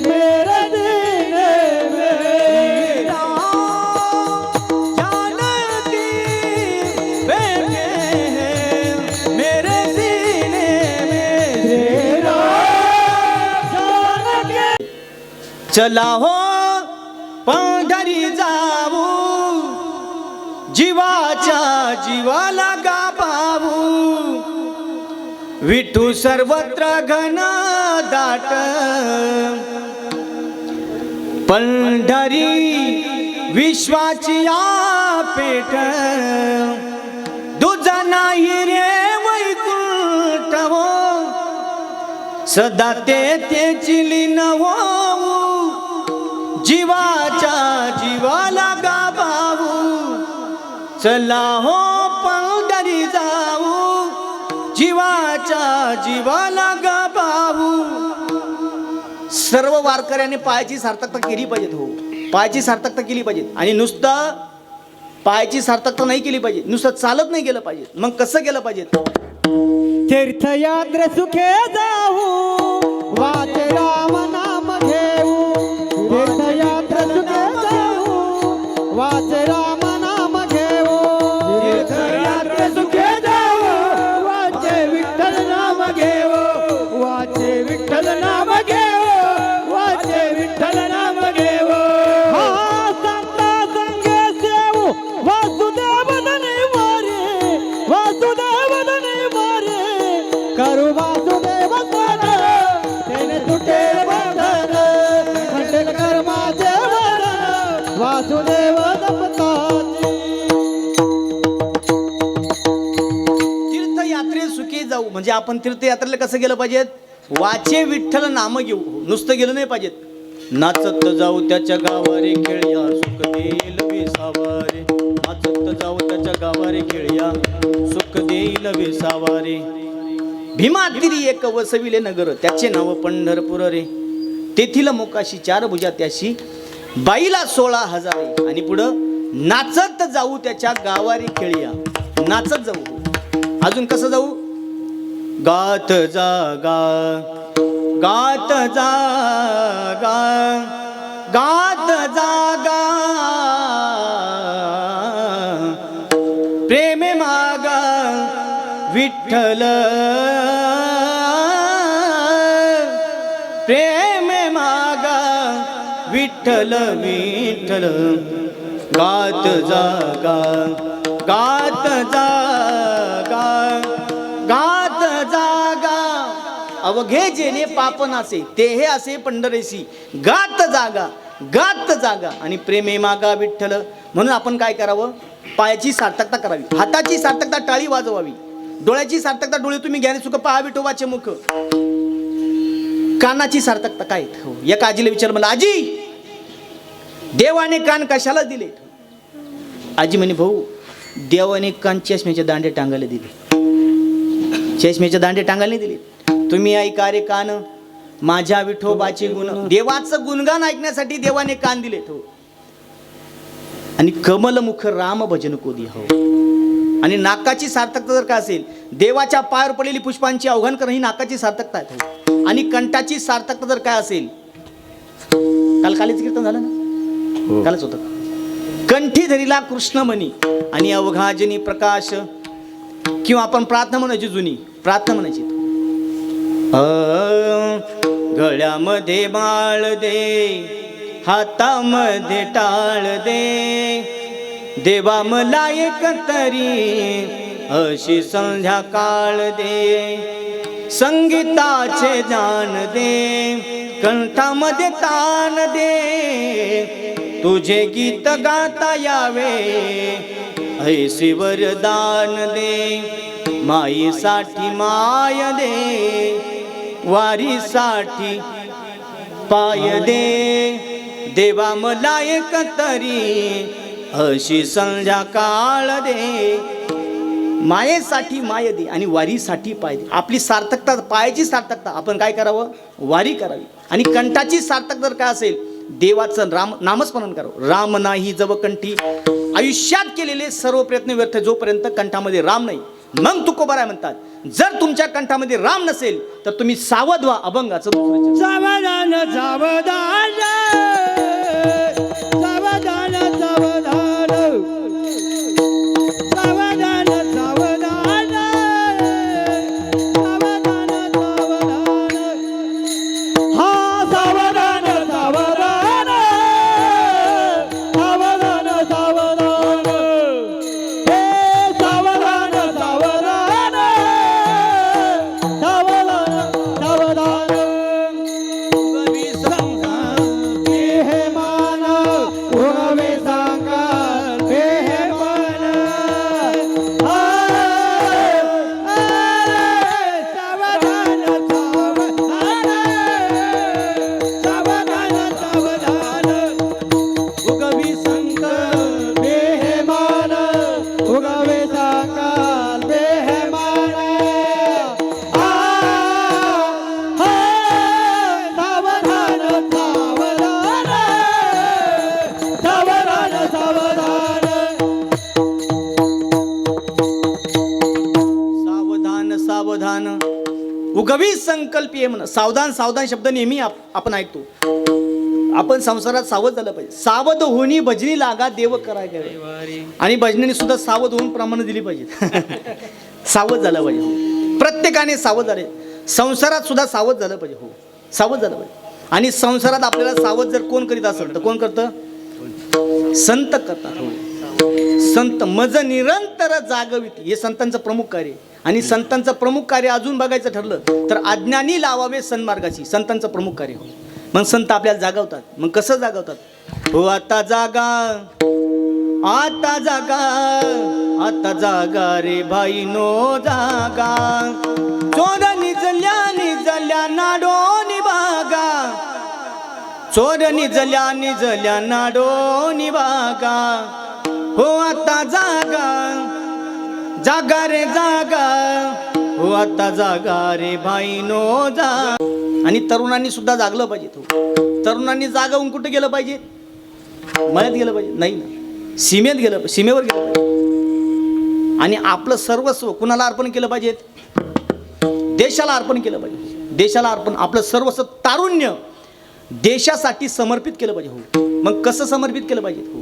मेरे सीने में. जानकी बैठे मेरे सीने चला हो पंढरी जाऊ जीवाच्या जीवाला गाभाऊ विठू सर्वत्र घन दाट पंढरी विश्वाची या पेठ दुजा नाही रे वैकुंठ हो सदा तेची लीन हो जीवाच्या जीवाला गाभाऊ चला हो पंढरी जाऊ जीवाच्या जीवाला गाभाऊ. सर्व वारकऱ्याने पायाची सार्थकता केली पाहिजे हो, पायाची सार्थकता केली पाहिजे. आणि नुसतं पायाची सार्थकता नाही केली पाहिजे, नुसतं चालत नाही गेलं पाहिजे. मग कसं गेलं पाहिजे? तीर्थयात्रे सुखे जाऊ वाचे राम नाम घेऊ तीर्थयात्रे सुखे जाऊ वाचे राम नाम घेऊ तीर्थयात्रे सुखे जाऊ वाचे विठ्ठल नाम घेऊ वाचे विठ्ठल नाम घेऊ वाचे विठ्ठल नाम घेऊ हा संता संगे सेवू वासुदेव धनी वारे वासुदेव धनी वारे करू वासुदेव स्मरण तेने तुटेल बंधन खंडेल कर्माचे वरण वासुदेव दंपताची. तीर्थयात्रे सुखी जाऊ म्हणजे आपण तीर्थयात्रेला कसं गेलं पाहिजे? वाचे विठ्ठल नाम घेऊ, नुसतं गेलं नाही पाहिजे. नाचत जाऊ त्याच्या गावारे खेळया सुख देईल विसावारे नाचत जाऊ त्याच्या गावारे खेळया सुख देईल विसावारे. भीमा तिरी एक वसविले नगर त्याचे नाव पंढरपूर रे तेथील मोकाशी चार भुजा त्याशी बाईला 16,000 आणि पुढं नाचत जाऊ त्याच्या गावारी खेळया नाचत जाऊ. अजून कसं जाऊ? गात जागा गात जागा गात जागा प्रेमे मागा विठ्ठल प्रेमे मागा विठ्ठल विठ्ठल गात जागा गात जागा गात जागा अवघे जेने पापनासे ते हे असे पंढरेसी गात जागा आणि प्रेमे मागा विठ्ठल. म्हणून आपण काय करावं? पायाची सार्थकता करावी, हाताची सार्थकता टाळी वाजवावी, डोळ्याची सार्थकता डोळे तुम्ही घ्याने सुख पहा विठोबाचे मुख. कानाची सार्थकता काय? हो, एका आजीला विचारलं मला आजी देवाने कान कशाला दिले? आजी म्हणे भाऊ देवाने कान चष्म्याचे दांडे टांगायला दिले. चष्म्याचे दांडे टांगायला दिले. तुम्ही ऐका रे कान माझ्या विठोबाचे गुण देवाचं गुणगान ऐकण्यासाठी देवाने कान दिले. हो आणि कमलमुख राम भजन कोदी. हो आणि नाकाची सार्थकता जर का असेल देवाच्या पायावर पडलेली पुष्पांची आव्हान करणं ही नाकाची सार्थकता आहे. हो आणि कंठाची सार्थकता जर काय असेल काल कालीचं कीर्तन झालं ना, कालच होतं. कंठी धरीला कृष्णमणी आणि अवघाजनी प्रकाश किंवा आपण प्रार्थना म्हणायची जुनी प्रार्थना म्हणायची गळ्यामध्ये माळ दे हातामध्ये टाळ दे देवा मला एक तरी अशी संध्याकाळ दे संगीताचे ज्ञान दे कंठामध्ये तान दे तुझे गीत गाता यावे ऐसी वरदान दे माईसाठी माय दे वारीसाठी पाय दे देवा मला एक तरी अशी संध्याकाळ दे. मायेसाठी माय दे आणि वारीसाठी पाय दे. आपली सार्थकता पायाची सार्थकता आपण काय करावं? वारी करावी. आणि कंठाची सार्थकता जर काय असेल देवाचं नामस्मरण करावं. राम नाही जव कंठी आयुष्यात केलेले सर्व प्रयत्न व्यर्थ जोपर्यंत कंठामध्ये राम नाही. मग तुकोबाराय म्हणतात जर तुमच्या कंठामध्ये राम नसेल तर तुम्ही सावध व्हा अभंगाचं सावधान सावधान सावधान सावधान सावधान सावधान सावधान सावधान हा सावधान सावधान उगवी संकल्प ये म्हण. सावधान सावधान शब्द नेहमी आपण ऐकतो. आपण संसारात सावध झालं पाहिजे. सावध होणी भजनी लागा देव कराय घ्यावे. आणि भजनीने सुद्धा सावध होऊन प्रमाण दिली पाहिजे. सावध झालं पाहिजे. प्रत्येकाने सावध झाले. संसारात सुद्धा सावध झालं पाहिजे. हो, सावध झालं पाहिजे. आणि संसारात आपल्याला सावध जर कोण करीत असेल तर कोण करतं? संत करतात. हो, संत मज निरंतर जागवित हे संतांचं प्रमुख कार्य आहे. आणि संतांचं प्रमुख कार्य अजून बघायचं ठरलं तर अज्ञानी लावावे सन्मार्गाची संतांचं प्रमुख कार्य. हो, मग संत आपल्याला जागवतात. मग कसं जागवतात? हो, आता जागा, आता जागा, आता जागा रे भाई नो जागा. चोर निजल्या नाडो निभागा. चोर निजल्या नाडो निभागा. हो, आता जागा, जागा रे जागा. हो, आता जागा रे भाई नो जागा. आणि तरुणांनी सुद्धा जागलं पाहिजे. हो, तरुणांनी जागावून कुठे गेलं पाहिजे? मळ्यात गेलं पाहिजे? नाही ना, सीमेवर गेलं पाहिजे. आणि आपलं सर्वस्व कुणाला अर्पण केलं पाहिजे? देशाला अर्पण केलं पाहिजे. देशाला अर्पण, आपलं सर्वस्व तारुण्य देशासाठी समर्पित केलं पाहिजे. हो, मग कसं समर्पित केलं पाहिजे? हो,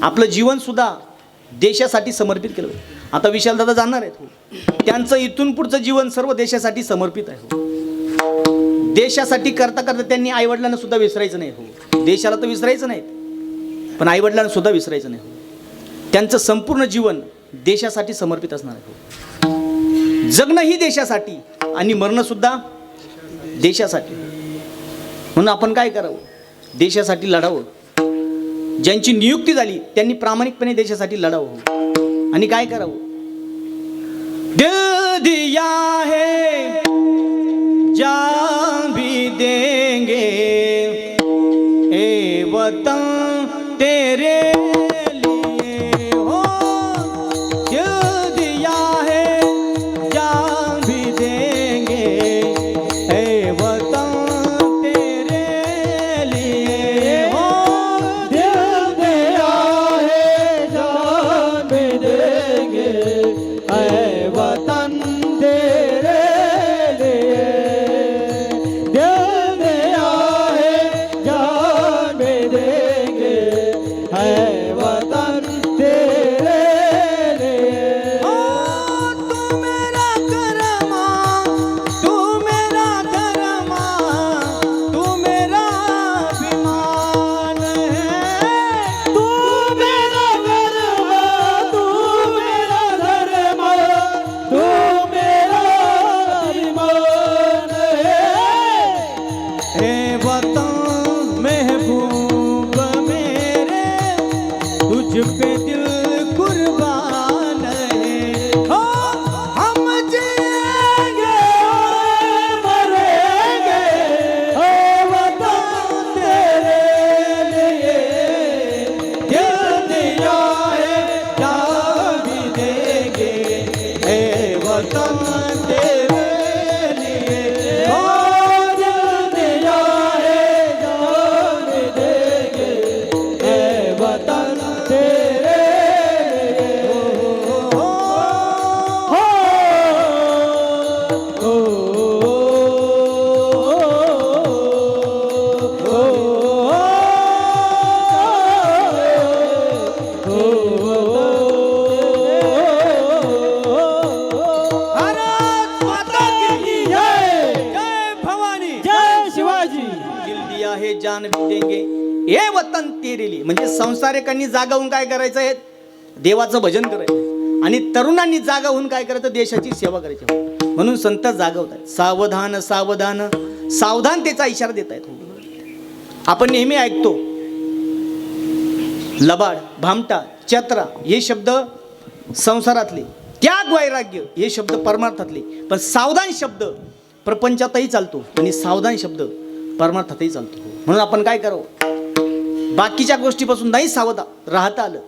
आपलं जीवन सुद्धा देशासाठी समर्पित केलं पाहिजे. आता विशालदादा जाणार आहेत. हो, त्यांचं इथून पुढचं जीवन सर्व देशासाठी समर्पित आहे. हो, देशासाठी करता करता त्यांनी आईवडिलांना सुद्धा विसरायचं नाही. हो, देशाला तर विसरायचं नाही, पण आईवडिलांना सुद्धा विसरायचं नाही. हो, त्यांचं संपूर्ण जीवन देशासाठी समर्पित असणार आहे. हो, जगणं ही देशासाठी आणि मरणं सुद्धा देशासाठी. म्हणून आपण काय करावं? देशासाठी लढावं. ज्यांची नियुक्ती झाली त्यांनी प्रामाणिकपणे देशासाठी लढावं. हो, आणि काय करावं? दिल दिया है जान भी देंगे ए वतन तेरे लिए. हो, दिल दिया है जान भी देंगे ए वतन तेरे लिए. हो, दिल दिया है जान भी देंगे ऐ वतन तेरे लिए. दिल दिया है जान भी देंगे ऐ वतन तेरे लिए. हो, तू मेरा करमा, तू मेरा धर्मा, तू मेरा अभिमान है. तू मेरा गर्व, तू मेरा धर्म, तू मेरा अभिमान है. ए वतन महबूब मेरे, तुझ पे दिल कुर्बान है. हो, हम जिएंगे जिएंगे मरेंगे ऐ वतन तेरे लिए. दिल दिया है जान भी देंगे ए वतन तेरे लिए. ओ दिल दिया है जान भी देंगे ऐ वतन तेरे लिए. हो, हो, ओ, भारत माता की जय. जय भवानी. जय शिवाजी. दिल दिया है जान भी देंगे ए वतन तेरे लिए. म्हणजे संसारिकांनी जागा होऊन काय करायचं आहे? देवाचं भजन करायचं. आणि तरुणांनी जागा होऊन काय करायचं? देशाची सेवा करायची. म्हणून संत जागवतात. सावधान सावधान, सावधानतेचा इशारा देत आहेत. आपण नेहमी ऐकतो लबाड, भामटा, चत्रा हे शब्द संसारातले, त्याग वैराग्य हे शब्द परमार्थातले. पण सावधान शब्द प्रपंचातही चालतो आणि सावधान शब्द परमार्थातही चालतो. म्हणून आपण काय करावं? बाकीच्या गोष्टीपासून नाही सावध राहता आलं,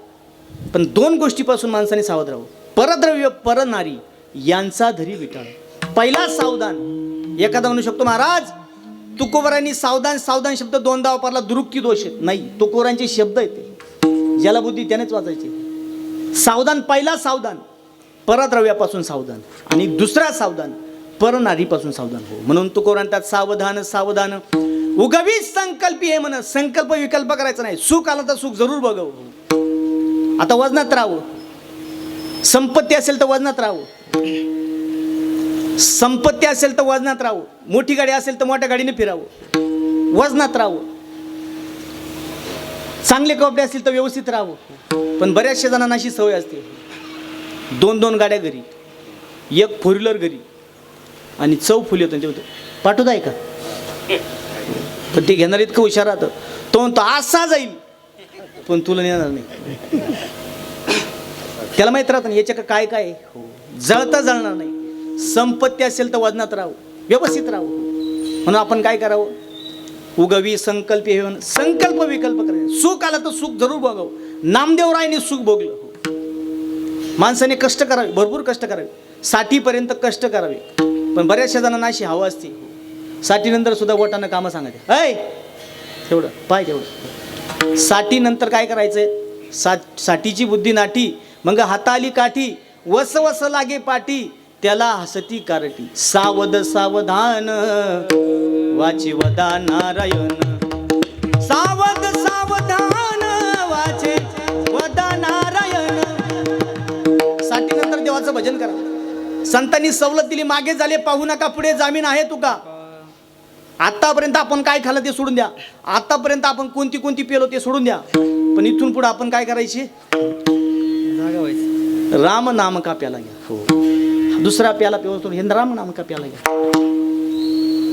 पण दोन गोष्टीपासून माणसाने सावध राहावं. परद्रव्य परनारी यांचा धरी विटाळ. पहिला सावधान. एखादा म्हणू शकतो महाराज तुकोबरांनी सावधान सावधान शब्द दोनदा वापरला, दुरुक्ती दोष आहेत. नाही, तुकोबरांचे शब्द येते, ज्याला बुद्धी त्यानेच वाचायचे. सावधान, पहिला सावधान परद्रव्यापासून सावधान, आणि दुसरा सावधान परनारीपासून सावधान हो. म्हणून तुकोबार म्हणतात सावधान सावधान उगवी संकल्पी हे म्हण. संकल्प विकल्प करायचा नाही. सुख आलं तर सुख जरूर बघावं. आता वजनात राहावं. संपत्ती असेल तर वजनात राहावं. संपत्ती असेल तर वजनात राहावं. मोठी गाडी असेल तर मोठ्या गाडीने फिरावं. वजनात राहावं. चांगले कपडे असतील तर व्यवस्थित राहावं. पण बऱ्याचशा जणांना अशी सवय असते 2-2 गाड्या घरी, 1 4 व्हीलर घरी आणि चव फुल येतो. ते होतं पाठवत आहे का, पण ते घेणार इतकं हुशार राहतं. तो म्हणतो असा जाईल पण तुला नेणार नाही. त्याला माहीत राहतं याच्या काय काय आहे. जळता जळणार नाही. संपत्ती असेल तर वजनात राहावं, व्यवस्थित राहावं. म्हणून आपण काय करावं, उगवी संकल्प हे संकल्प विकल्प करायचे. सुख आलं तर सुख जरूर बघावं. नामदेवरायने सुख भोगलं. माणसाने कष्ट करावे, भरपूर कष्ट करावे, 60पर्यंत कष्ट करावे. पण बऱ्याचशा जणांना अशी हवा असते 60 नंतर सुद्धा बोटानं कामं सांगायचे. ऐ तेवढं पाय तेवढं. 60 नंतर काय करायचंय, 60ची बुद्धी नाठी, मग हाताली काठी, वस वस लागे पाठी, त्याला हसती कारटी. सावध सावधान वाची वदा नारायण. सावध सावधान वाचे वदा नारायण. 60 नंतर देवाचं भजन करा. संतांनी सवलत दिली, मागे झाले पाहू नका, पुढे जामीन आहे तुका. आतापर्यंत आपण काय खाल्लं ते सोडून द्या. आतापर्यंत आपण कोणती कोणती पेलो ते सोडून द्या. पण इथून पुढे आपण काय करायचे, राम नाम का प्याला घ्या. हो, दुसरा प्याला पिवतो हे राम नाम का प्याला घ्या.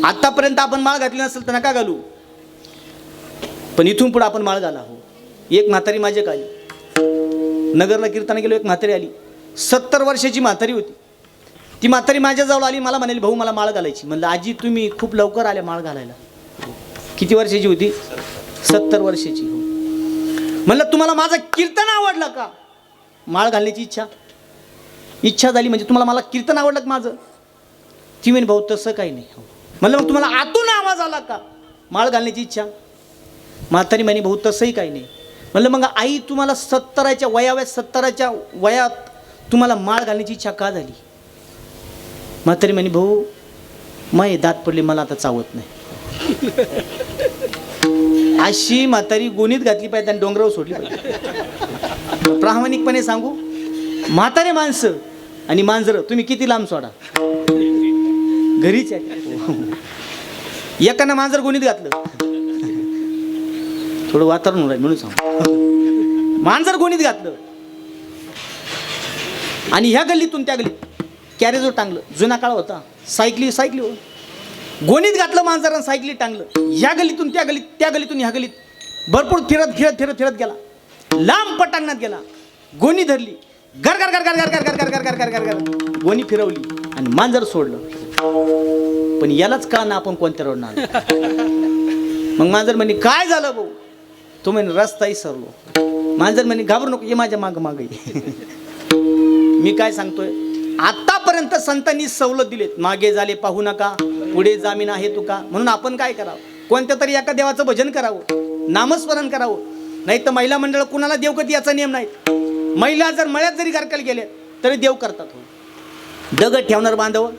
आतापर्यंत आपण माळ घातली नसेल तर नका घालू, पण इथून पुढे आपण माळ घाला. हो, एक म्हातारी माझ्या आली, नगरला कीर्तन गेलो. एक म्हातारी आली, 70 वर्षाची म्हातारी होती. ती म्हातारी माझ्याजवळ आली, मला म्हणाली भाऊ मला माळ घालायची. म्हणलं आजी तुम्ही खूप लवकर आल्या माळ घालायला. किती वर्षाची होती, 70 वर्षाची. हो, म्हणलं तुम्हाला माझं कीर्तन आवडलं का. माळ घालण्याची इच्छा झाली म्हणजे तुम्हाला मला कीर्तन आवडलं का माझं. ती म्हणे भाऊ तसं काही नाही. म्हणलं मग तुम्हाला आतून आवाज आला का माळ घालण्याची इच्छा. म्हातारी म्हणे भाऊ तसंही काही नाही. म्हणलं मग आई तुम्हाला 70च्या वयात तुम्हाला माळ घालण्याची इच्छा का झाली. म्हातारी म्हणे भाऊ माय दात पडले, मला आता चावत नाही. अशी म्हातारी गोणीत घातली पाहिजे आणि डोंगरावर सोडली पाहिजे. प्रामाणिकपणे सांगू, म्हातारे माणसं आणि मांजरं तुम्ही किती लांब सोडा, घरीच आहे. एकानं मांजर गोणीत घातलं, थोडं वातावरण होणार म्हणून सांग. मांजर गोणीत घातलं आणि ह्या गल्लीतून त्या गल्लीत कॅरेजवर टांगलं. जुना काळ होता, सायकली हो. गोणीत घातलं मांजर आणि सायकली टांगलं. ह्या गल्लीतून त्या गल्लीत, त्या गल्लीतून ह्या गल्लीत भरपूर फिरत गेला. लांब पटांगणात गेला, गोणी धरली, गर गर गर गर गर गर गर गर गर गर गर गर गोणी फिरवली आणि मांजर सोडलं. पण यालाच का ना आपण कोणत्या रोडणार. मग मांजर म्हणे काय झालं भाऊ. तो म्हणे रस्ताही सरलो. मांजर म्हणे घाबरू नको, ये माझ्या माग माग. मी काय सांगतोय, आतापर्यंत संतांनी सवलत दिलेत, मागे झाले पाहू नका, पुढे जामीन आहे तुका. म्हणून आपण काय करावं, कोणत्या तरी एका देवाचं भजन करावं, नामस्मरण करावं. नाही तर महिला मंडळ कुणाला देव करते याचा नियम नाही. महिला जर मळ्यात जरी गारकाला गेल्या तरी देव करतात. हो, दगड ठेवणार बांधव,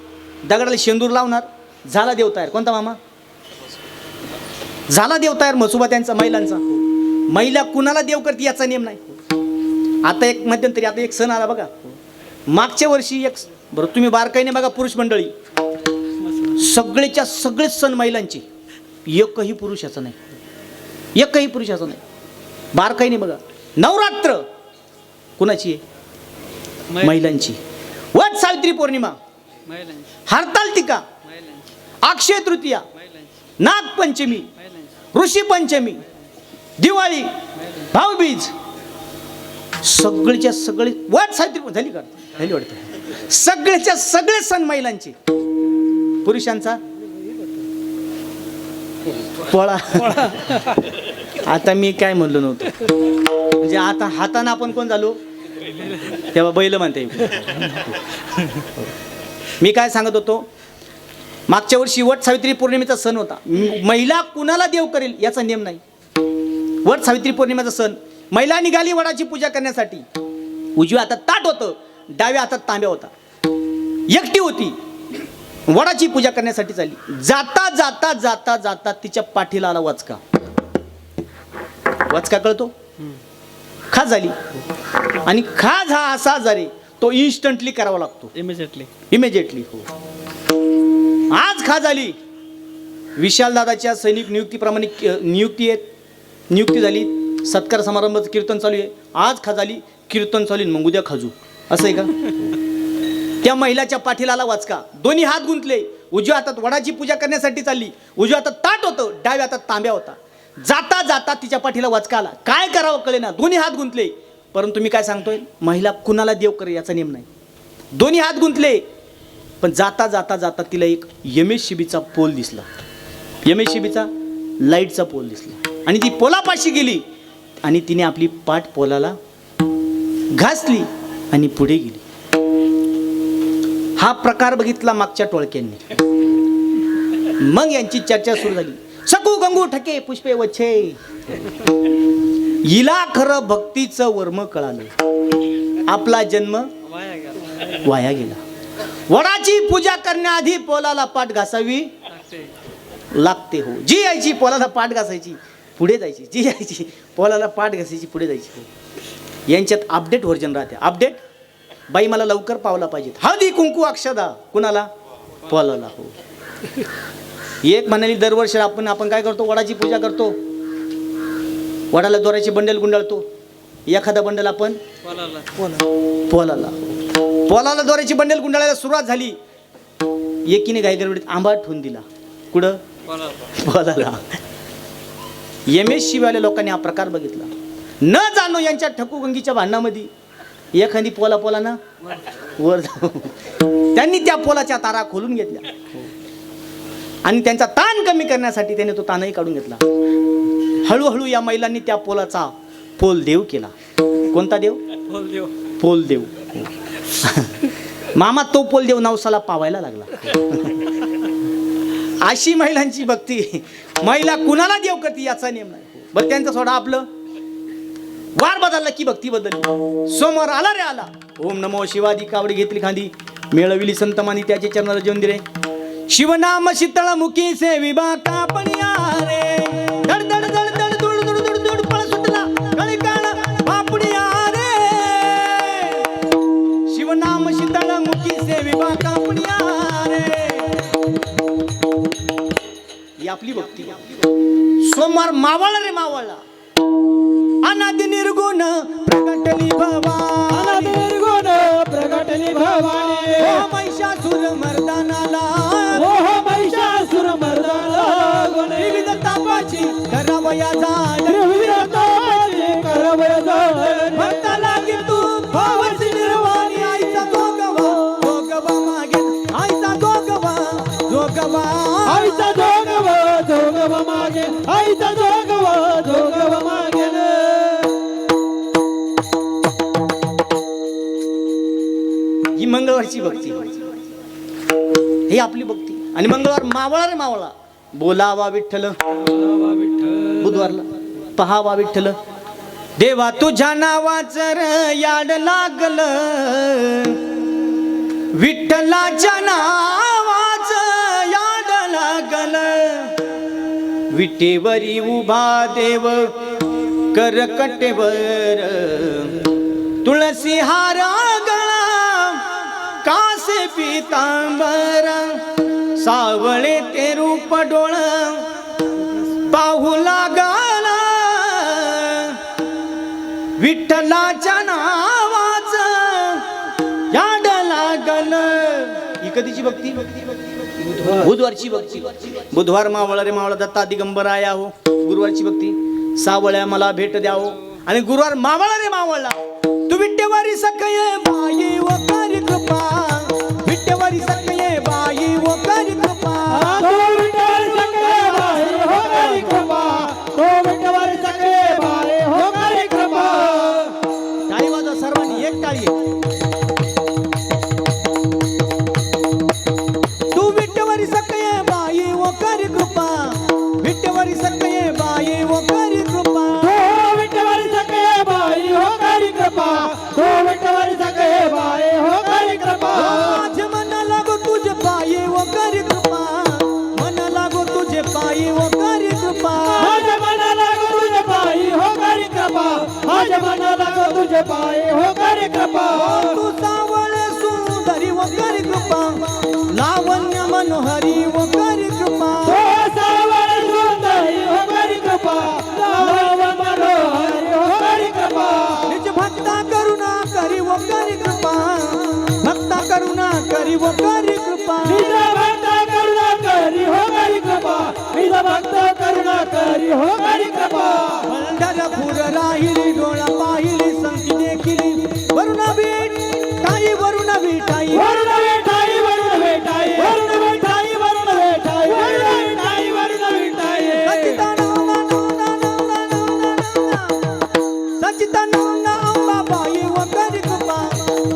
दगडाला शेंदूर लावणार, झाला देव तयार. कोणता मामा, झाला देव तयार. मसुबा त्यांचा महिलांचा. महिला कुणाला देव करते याचा नियम नाही. आता एक मध्यंतरी आता एक सण आला बघा, मागच्या वर्षी एक, बरं तुम्ही बारकाईने बघा, पुरुष मंडळी सगळेच्या सगळेच सण महिलांचे, एकही पुरुषाचं नाही, एकही पुरुषाचं नाही. बारकाईने बघा, नवरात्र कुणाची आहे, महिलांची. वट सावित्री पौर्णिमा, हरतालिका, अक्षय तृतीया, नागपंचमी, ऋषी पंचमी, दिवाळी, भाऊबीज, सगळेच्या सगळे. वट सावित्री झाली का, झाली वाटतं. सगळेच्या सगळे सण महिलांचे. पुरुषांचा पोळा. आता मी काय म्हणलो नव्हतं, म्हणजे आता हाताने आपण कोण झालो तेव्हा बैल म्हणते. मी काय सांगत होतो, मागच्या वर्षी वट सावित्री पौर्णिमेचा सण होता. महिला कुणाला देव करेल याचा नियम नाही. वट सावित्री पौर्णिमेचा सण, महिला निघाली वडाची पूजा करण्यासाठी. उजव्या हातात ताट होतं, डाव्या हातात तांब्या होता. एकटी होती. वडाची पूजा करण्यासाठी चालली. जाता जाता जाता जाता तिच्या पाठीला आला वचका. वचका कळतो, खाज झाली. आणि खाज हा असा आजार आहे तो इन्स्टंटली करावा लागतो, इमिजिएटली. हो, आज खाज झाली. विशाल दादाच्या सैनिक नियुक्तीप्रमाणे नियुक्ती झाली. सत्कार समारंभाचं कीर्तन चालू आहे. आज खाज आली, कीर्तन चालू आहे, मग उद्या खाजू, असं आहे का? त्या महिलाच्या पाठीला आला वाचका. दोन्ही हात गुंतले. उजव्या हातात वडाची पूजा करण्यासाठी चालली. उजव्या हातात ताट होतं, डाव्या हातात तांब्या होता. जाता जाता तिच्या पाठीला वाचका आला. काय करावं कळे ना. दोन्ही हात गुंतले. परंतु मी काय सांगतोय, महिला कुणाला देव करे याचा नेम नाही. दोन्ही हात गुंतले. पण जाता जाता जाता तिला एक यमेशिबीचा पोल दिसला. यमेशिबीचा लाईटचा पोल दिसला. आणि ती पोलापाशी गेली आणि तिने आपली पाठ पोलाला घासली आणि पुढे गेली. हा प्रकार बघितला मागच्या टोळक्यांनी. मग यांची चर्चा सुरू झाली. सकू गंगू ठके पुष्पे वच्छे. हिला खरं भक्तीचं वर्म कळालं. आपला जन्म वाया गेला. वडाची पूजा करण्याआधी पोलाला पाठ घासावी लागते. हो, जी यायची पोलाला पाठ घासायची पुढे जायची, जी यायची पोलाला पाठ घासायची पुढे जायची. यांच्यात अपडेट व्हर्जन राहते. अपडेट बाई मला लवकर पावला पाहिजेत. हळदी कुंकू अक्षदा कुणाला? पोलाला. हो, एक म्हणाली दरवर्षी आपण काय करतो, वडाची पूजा करतो, वडाला दोऱ्याचे बंडल गुंडाळतो. एखादा बंडल आपण पोलाला दोऱ्याची बंडल गुंडाळायला सुरुवात झाली. एकीने गायगरवडीत आंबा ठेवून दिला. कुठं? पोलाला. MSC वाल्या लोकांनी हा प्रकार बघितला. न जाणो यांच्या ठकूगंगीच्या भांडणामध्ये एखादी पोला ना वर त्यांनी त्या पोलाच्या तारा खोलून घेतल्या आणि त्यांचा ताण कमी करण्यासाठी त्याने तो ताणही काढून घेतला. हळूहळू या महिलांनी त्या पोलाचा पोल देव केला. कोणता देव? पोल देव. मामा तो पोल देव नवसाला पावायला लागला. अशी महिलांची भक्ती. महिला कुणाला देव करते याचा नियम नाही. बरं त्यांचा सोडा, आपलं वार बदलला की भक्ती बदलली. सोमवार आला रे आला. ओम नमो शिवाजी कावडी घेतली खांदी, मिळविली संतमानी त्याचे चरणाला जेवून दिले. शिवनाम शीतळ मुखी से विभा कापणिया रे. धड धड धड धड दुड दुड दुड दुड पळ सुटला गळी काळा बापडिया रे. शिवनाम शीतळ मुखी से विभा कापणिया रे. ही आपली भक्ती. सोमवार मावळला रे मावळला. अनादि निर्गुण प्रगटली भवानी. अनादि निर्गुण प्रगटली भवानी. ओ महिषासुर मर्दानाला. ओ महिषासुर मर्दाना. विविध तापाची करावया झाड. विविध तापाची करावया झाड. भक्ता लागे तू भावची निर्वाणी. आईचा जोगवा जोगवा मागे. आईचा जोगवा जोगवा. आईचा जोगवा मागे. आईचा जोगवा मागे. ही मंगळवारची भक्ती. ही आपली भक्ती. आणि मंगळवार मावळा रे मावळा. बोलावा विठ्ठल. बुधवारला पहावा विठ्ठल. देवा तुझ्या नावाचं याड लागल. विठ्ठलाच्या नावाचं याड लागल. विटेवरी उभा देव करकटेवर. तुळसी हार गळा कासे पितांबर. सावळे ते रूप डोळ पाहू लागला. विठ्ठलाच्या नावाचं याड लागल. ही कधीची भक्ती? बुधवारची भक्ती. बुधवार मावळा रे मावळा दत्ता दिगंबर आया हो. गुरुवारची भक्ती. सावळ्या मला भेट द्यावो. आणि गुरुवार मावळा रे मावळला. तू विठ्ठेवारी सकये बाई व करी कृपा. विठ्ठेवारी सकये बाई व करी कृपा. तो विठ्ठल सगळे बाई हो करी कृपा. तो विठ्ठल सगळे बाई हो करी कृपा. टाळी वाजवा सर्वांनी, एक टाळी. तू विठ्ठेवारी सकये बाई व करी कृपा. विठ्ठेवारी सकये बाई व करी कृपा. तो विठ्ठल सगळे बाई हो करी कृपा. तो विठ्ठल सगळे बाई हो करी कृपा. माझ्या मनाला गो तुझ्या बाई व करी करी व करी कृपा निज भक्त करुणा करी हो करी कृपा निज भक्त करुणा करी हो करी कृपा पंढरपूर राहिली डोळा पाहिली संती देखिली वरुण विठाई वरुण विठाई वरुण विठाई वरुण विठाई वरुण विठाई वरुण विठाई वरुण विठाई वरुण विठाई सचिदानंद अंबाबाई व करी कृपा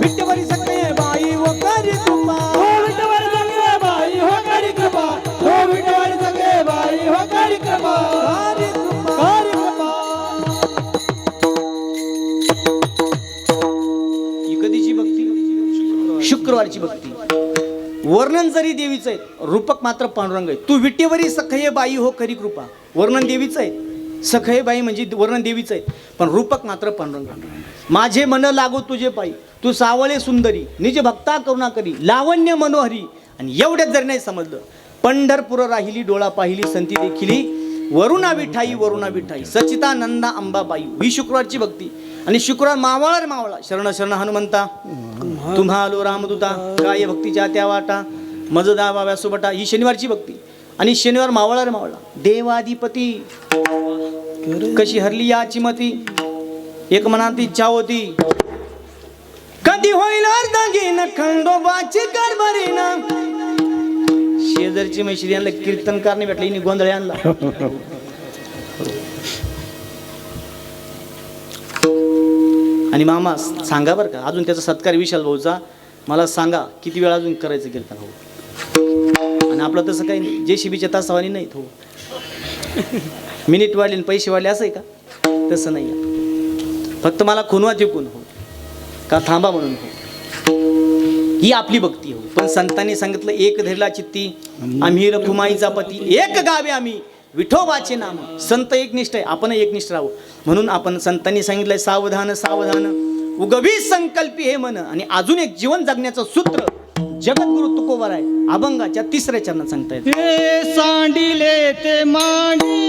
विठ्ठवरी सखे बाई व करी कृपा हो विठ्ठल सखे बाई हो करी कृपा हो विठ्ठल सखे बाई हो करी कृपा करी कृपा करी कृपा ही कधीची भक्ती शुक्रवारची भक्ती वर्णन जरी देवीचं आहे रूपक मात्र पांडुरंग आहे तू विटेवरी सखये बाई हो खरी कृपा वर्णन देवीचं आहे सखये बाई म्हणजे वर्णन देवीचं आहे पण रूपक मात्र पांडुरंग माझे मन लागो तुझे पायी तू सावळे सुंदरी निज भक्ता करुणा करी लावण्य मनोहरी आणि एवढ्यात जरी नाही समजलं पंढरपूर राहिली डोळा पाहिली संती देखिली वरुणा विठाई सचितानंदा अंबाबाई ही शुक्रवारची भक्ती आणि शुक्रवार मावळा रे मावळा शरण शरण हनुमंता तुम्हा आलो रामदूता काय भक्तीच्या त्या वाटा मजदा बाब्या सुबटा ही शनिवारची भक्ती आणि शनिवार मावळा रे मावळा देवाधिपती कशी हरली याची मती एक मनात इच्छा होती कधी होईल अर्धगीन खंडोबाची कारभारी ना शेजारची मैत्री यांना कीर्तनकार नाही भेटला हिने गोंधळ आणला आणि मामा सांगा बरं का अजून त्याचा सत्कार विशाल भाऊचा मला सांगा किती वेळा अजून करायचं कीर्तन हो आणि आपलं तसं काही नाही जे शिबीच्या तासावानी नाहीत हो मिनिट वाढले आणि पैसे वाढले असं आहे का तसं नाही आहे फक्त मला खुनवा तिकून हो का थांबा म्हणून हो ही आपली भक्ती हो पण संतांनी सांगितलं एक धरला चित्ती आम्ही रखुमाईचा पती एक गावे आम्ही विठोबाचे नाम संत एकनिष्ठ आहे आपण एकनिष्ठ राहू म्हणून आपण संतांनी सांगितलंय सावधान सावधान उगवी संकल्पी हे मन आणि अजून एक जीवन जगण्याचं सूत्र जगद्गुरु तुकोबर आहे अभंगाच्या 3ऱ्या चरणात सांगता येते हे सांडिले ते मांडी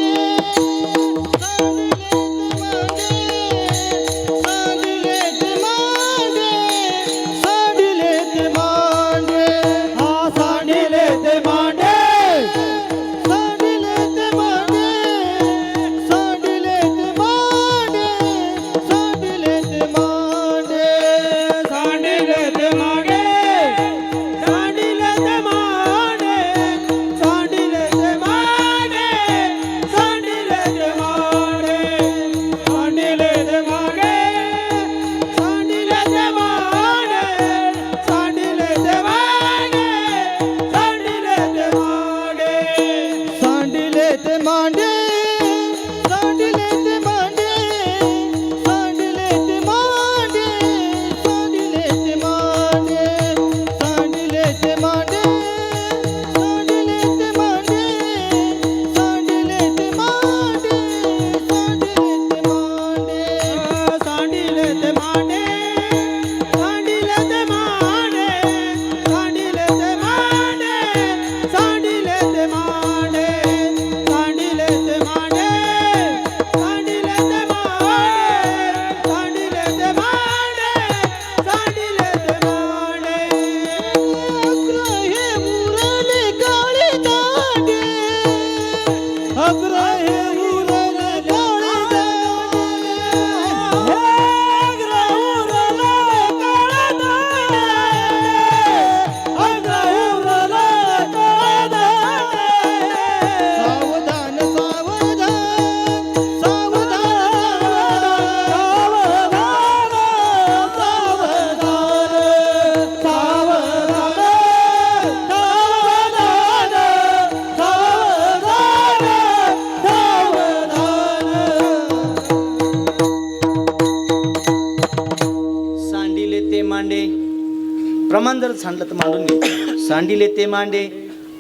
प्रमाण जर सांडलं तर मांडून घे सांडिले ते मांडे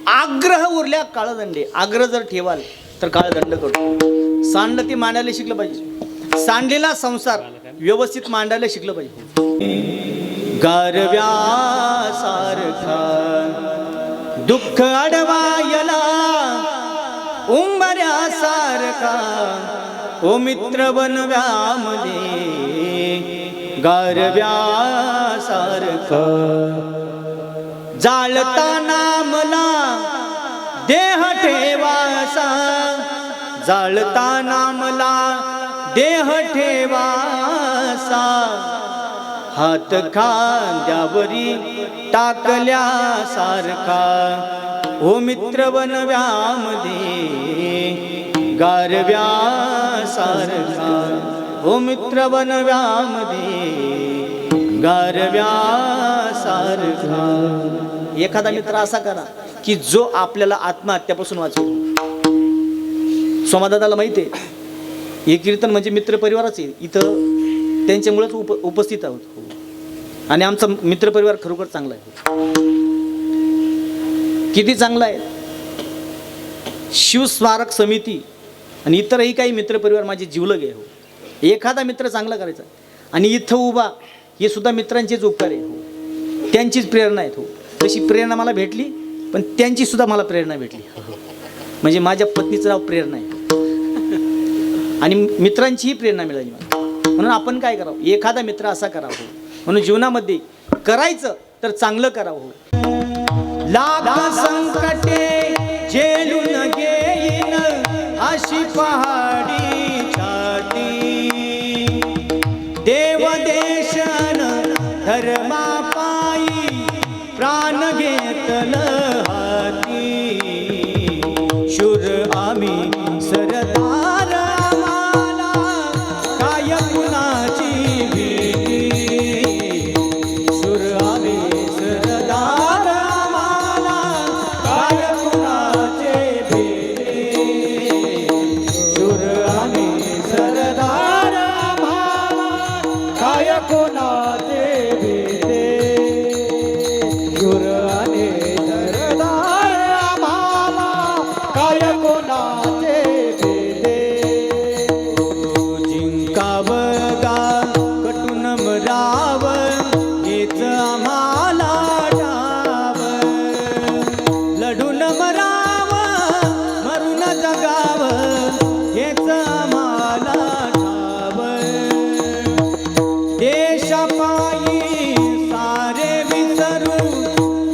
आग्रह उरल्या काळदंडे आग्रह जर ठेवाल तर काळदंड करतो सांडलं ते मांडायला शिकलं पाहिजे सांडलेला संसार व्यवस्थित मांडायला शिकलं पाहिजे गारव्या सारखा दुःख अडवायला उंबऱ्या सारखा ओ मित्र बनव्यामध्ये गारव्या सारखा जाळताना मला देह ठेवासा, जाळताना मला देह ठेवासा, हात खांद्यावरी टाकल्या सारखा, ओ मित्र बनव्यामध्ये गारव्या सारखा, ओ मित्र बनव्यामध्ये गारव्या सारखा. एखादा मित्र असा करा की जो आपल्याला आत्महत्यापासून वाचवेल. सोमादादाला माहिती आहे हे कीर्तन म्हणजे मित्रपरिवारच आहे, इथं त्यांच्यामुळेच उपस्थित आहोत आणि आमचा मित्रपरिवार खरोखर चांगला आहे. किती चांगला आहे. शिवस्मारक समिती आणि इतरही काही मित्रपरिवार माझे जीवलग आहे. हो, एखादा मित्र चांगला करायचा आणि इथं उभा हे सुद्धा मित्रांचेच उपकार आहे. हो, त्यांचीच प्रेरणा आहेत. हो, तशी प्रेरणा मला भेटली पण त्यांची सुद्धा मला प्रेरणा भेटली. म्हणजे माझ्या पत्नीचं नाव प्रेरणा आहे आणि मित्रांचीही प्रेरणा मिळाली मला. म्हणून आपण काय करावं, एखादा मित्र असा करावा. म्हणून जीवनामध्ये करायचं तर चांगलं करावं. लाख संकटे झेलून घेईन अशी पहाडी छाती, देव देशन धर्मा पायी प्राण घेतल हाती, शूर आम्ही सरदार आम्हाला काय कुणाची भीती, शूर आम्ही सरदार आम्हाला काय कुणाची भीती, शूर आम्ही सरदार आम्हाला काय कोणाचे भीते, शूर आणि सरदार आम्हाला काय कोणाचे भीते. जिंकावगा कटून मराव हेच आम्हाला ठाव, लढून मराव मरून जगाव हेच आम्हाला ठाव, देशापायी सारे विसरू,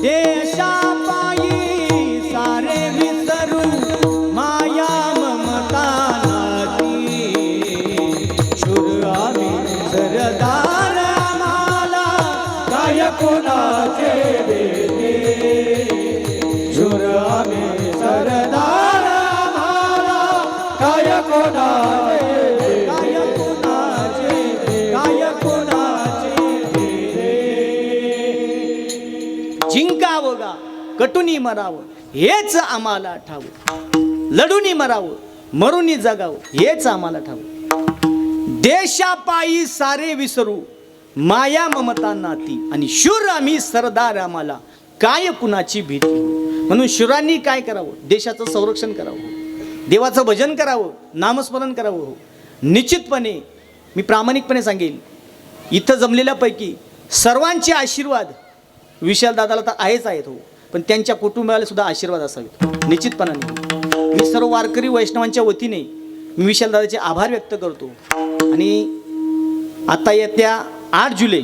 देशापायी सारे विसरू, माया ममता नाती, शूर आम्ही सरदार आम्हाला काय कोणाचे भीते, शूर आम्ही सरदार आम्हाला काय कोणाचे काय कोणाचे भीते. जिंकावं गा कटुनी मरावं हेच आम्हाला ठावं, लढूनी मरावं मरुनी जगावं हेच आम्हाला ठावं, देशापायी सारे विसरू, माया ममता नाती, आणि शूर आम्ही सरदार आम्हाला काय कुणाची भीती. म्हणून शूरांनी काय करावं, देशाचं संरक्षण करावं, देवाचं भजन करावं, नामस्मरण करावं. हो, निश्चितपणे मी प्रामाणिकपणे सांगेन इथं जमलेल्यापैकी सर्वांचे आशीर्वाद विशालदादाला तर आहेच आहेत. हो, पण त्यांच्या कुटुंबाला सुद्धा आशीर्वाद असावेत निश्चितपणाने. मी सर्व वारकरी वैष्णवांच्या वतीने मी विशालदादाचे आभार व्यक्त करतो. आणि आता येत्या 8 जुलै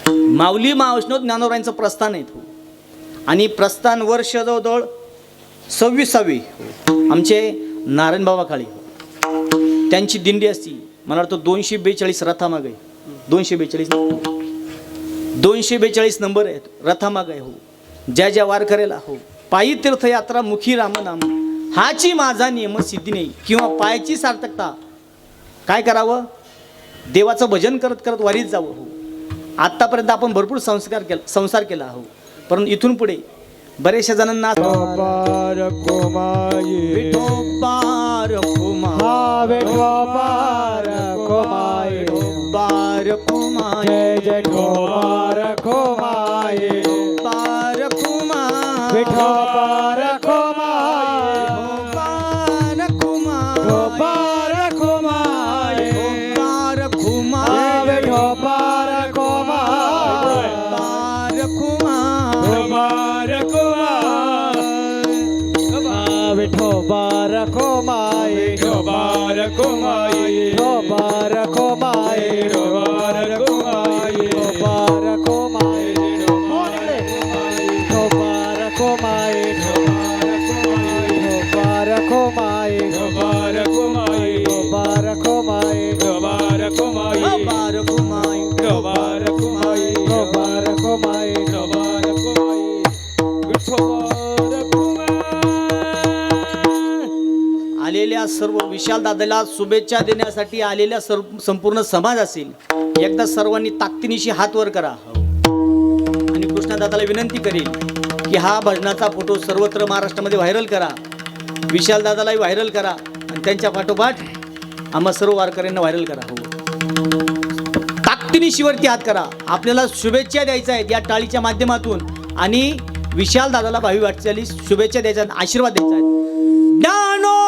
माऊली महावैष्णव ज्ञानोबांचं प्रस्थान आहे. हो, आणि प्रस्थान वर्ष जवळजवळ 26वी आमचे नारायणबाबा काळे त्यांची दिंडी असती. मला वाटतं 242 रथामागे, 242 नंबर आहेत रथामागे. हो, ज्या ज्या वारकऱ्याला हो पायी तीर्थयात्रा मुखी रामनाम हाची माझा नियम सिद्धी नाही किंवा पायाची सार्थकता, काय करावं, देवाचं भजन करत करत वारीत जावं. हो, आत्तापर्यंत आपण भरपूर संसार केला. हो, परंतु इथून पुढे बरेचशा जणांना विठोबार कोमाई, विठोबार कुमा, विठोबार कोमाई, विठोबार कुमा, जय जय ठोबार कोमाई, विठोबार कुमा, विठोबार कोमाई, विठोबार कुमा, ठोबार कोमाई, विठोबार कुमा, विठोबार कोमाई, विठोबार कुमा, ठोबार कोमाई, विठोबार कोमाई, ठोबार कोमाई, ठोबार कोमाई, ठोबार कोमाई, ठोबार कोमाई, ठोबार कोमाई, रखुमाई डोबार कुमाई डोबार कुमाई डोबार कुमाई डोबा रखुमाई डोबार कुमाई विठोबार कुमाई. आलेल्या सर्व विशाल दादाला शुभेच्छा देण्यासाठी आलेल्या संपूर्ण समाज असेल एकदा सर्वांनी ताकदीनिशी हात वर करा आणि कृष्णदादाला विनंती करेल की हा भजनाचा फोटो सर्वत्र महाराष्ट्रामध्ये व्हायरल करा. विशाल दादालाही व्हायरल करा आणि त्यांच्या पाठोपाठ आम्हा सर्व वारकऱ्यांना व्हायरल करा. हो, ताकदीनिशी वरती हात करा. आपल्याला शुभेच्छा द्यायच्या आहेत या टाळीच्या माध्यमातून आणि विशाल दादाला भावी वाटचाली शुभेच्छा द्यायच्या आहेत, आशीर्वाद द्यायचा आहे. ज्ञानो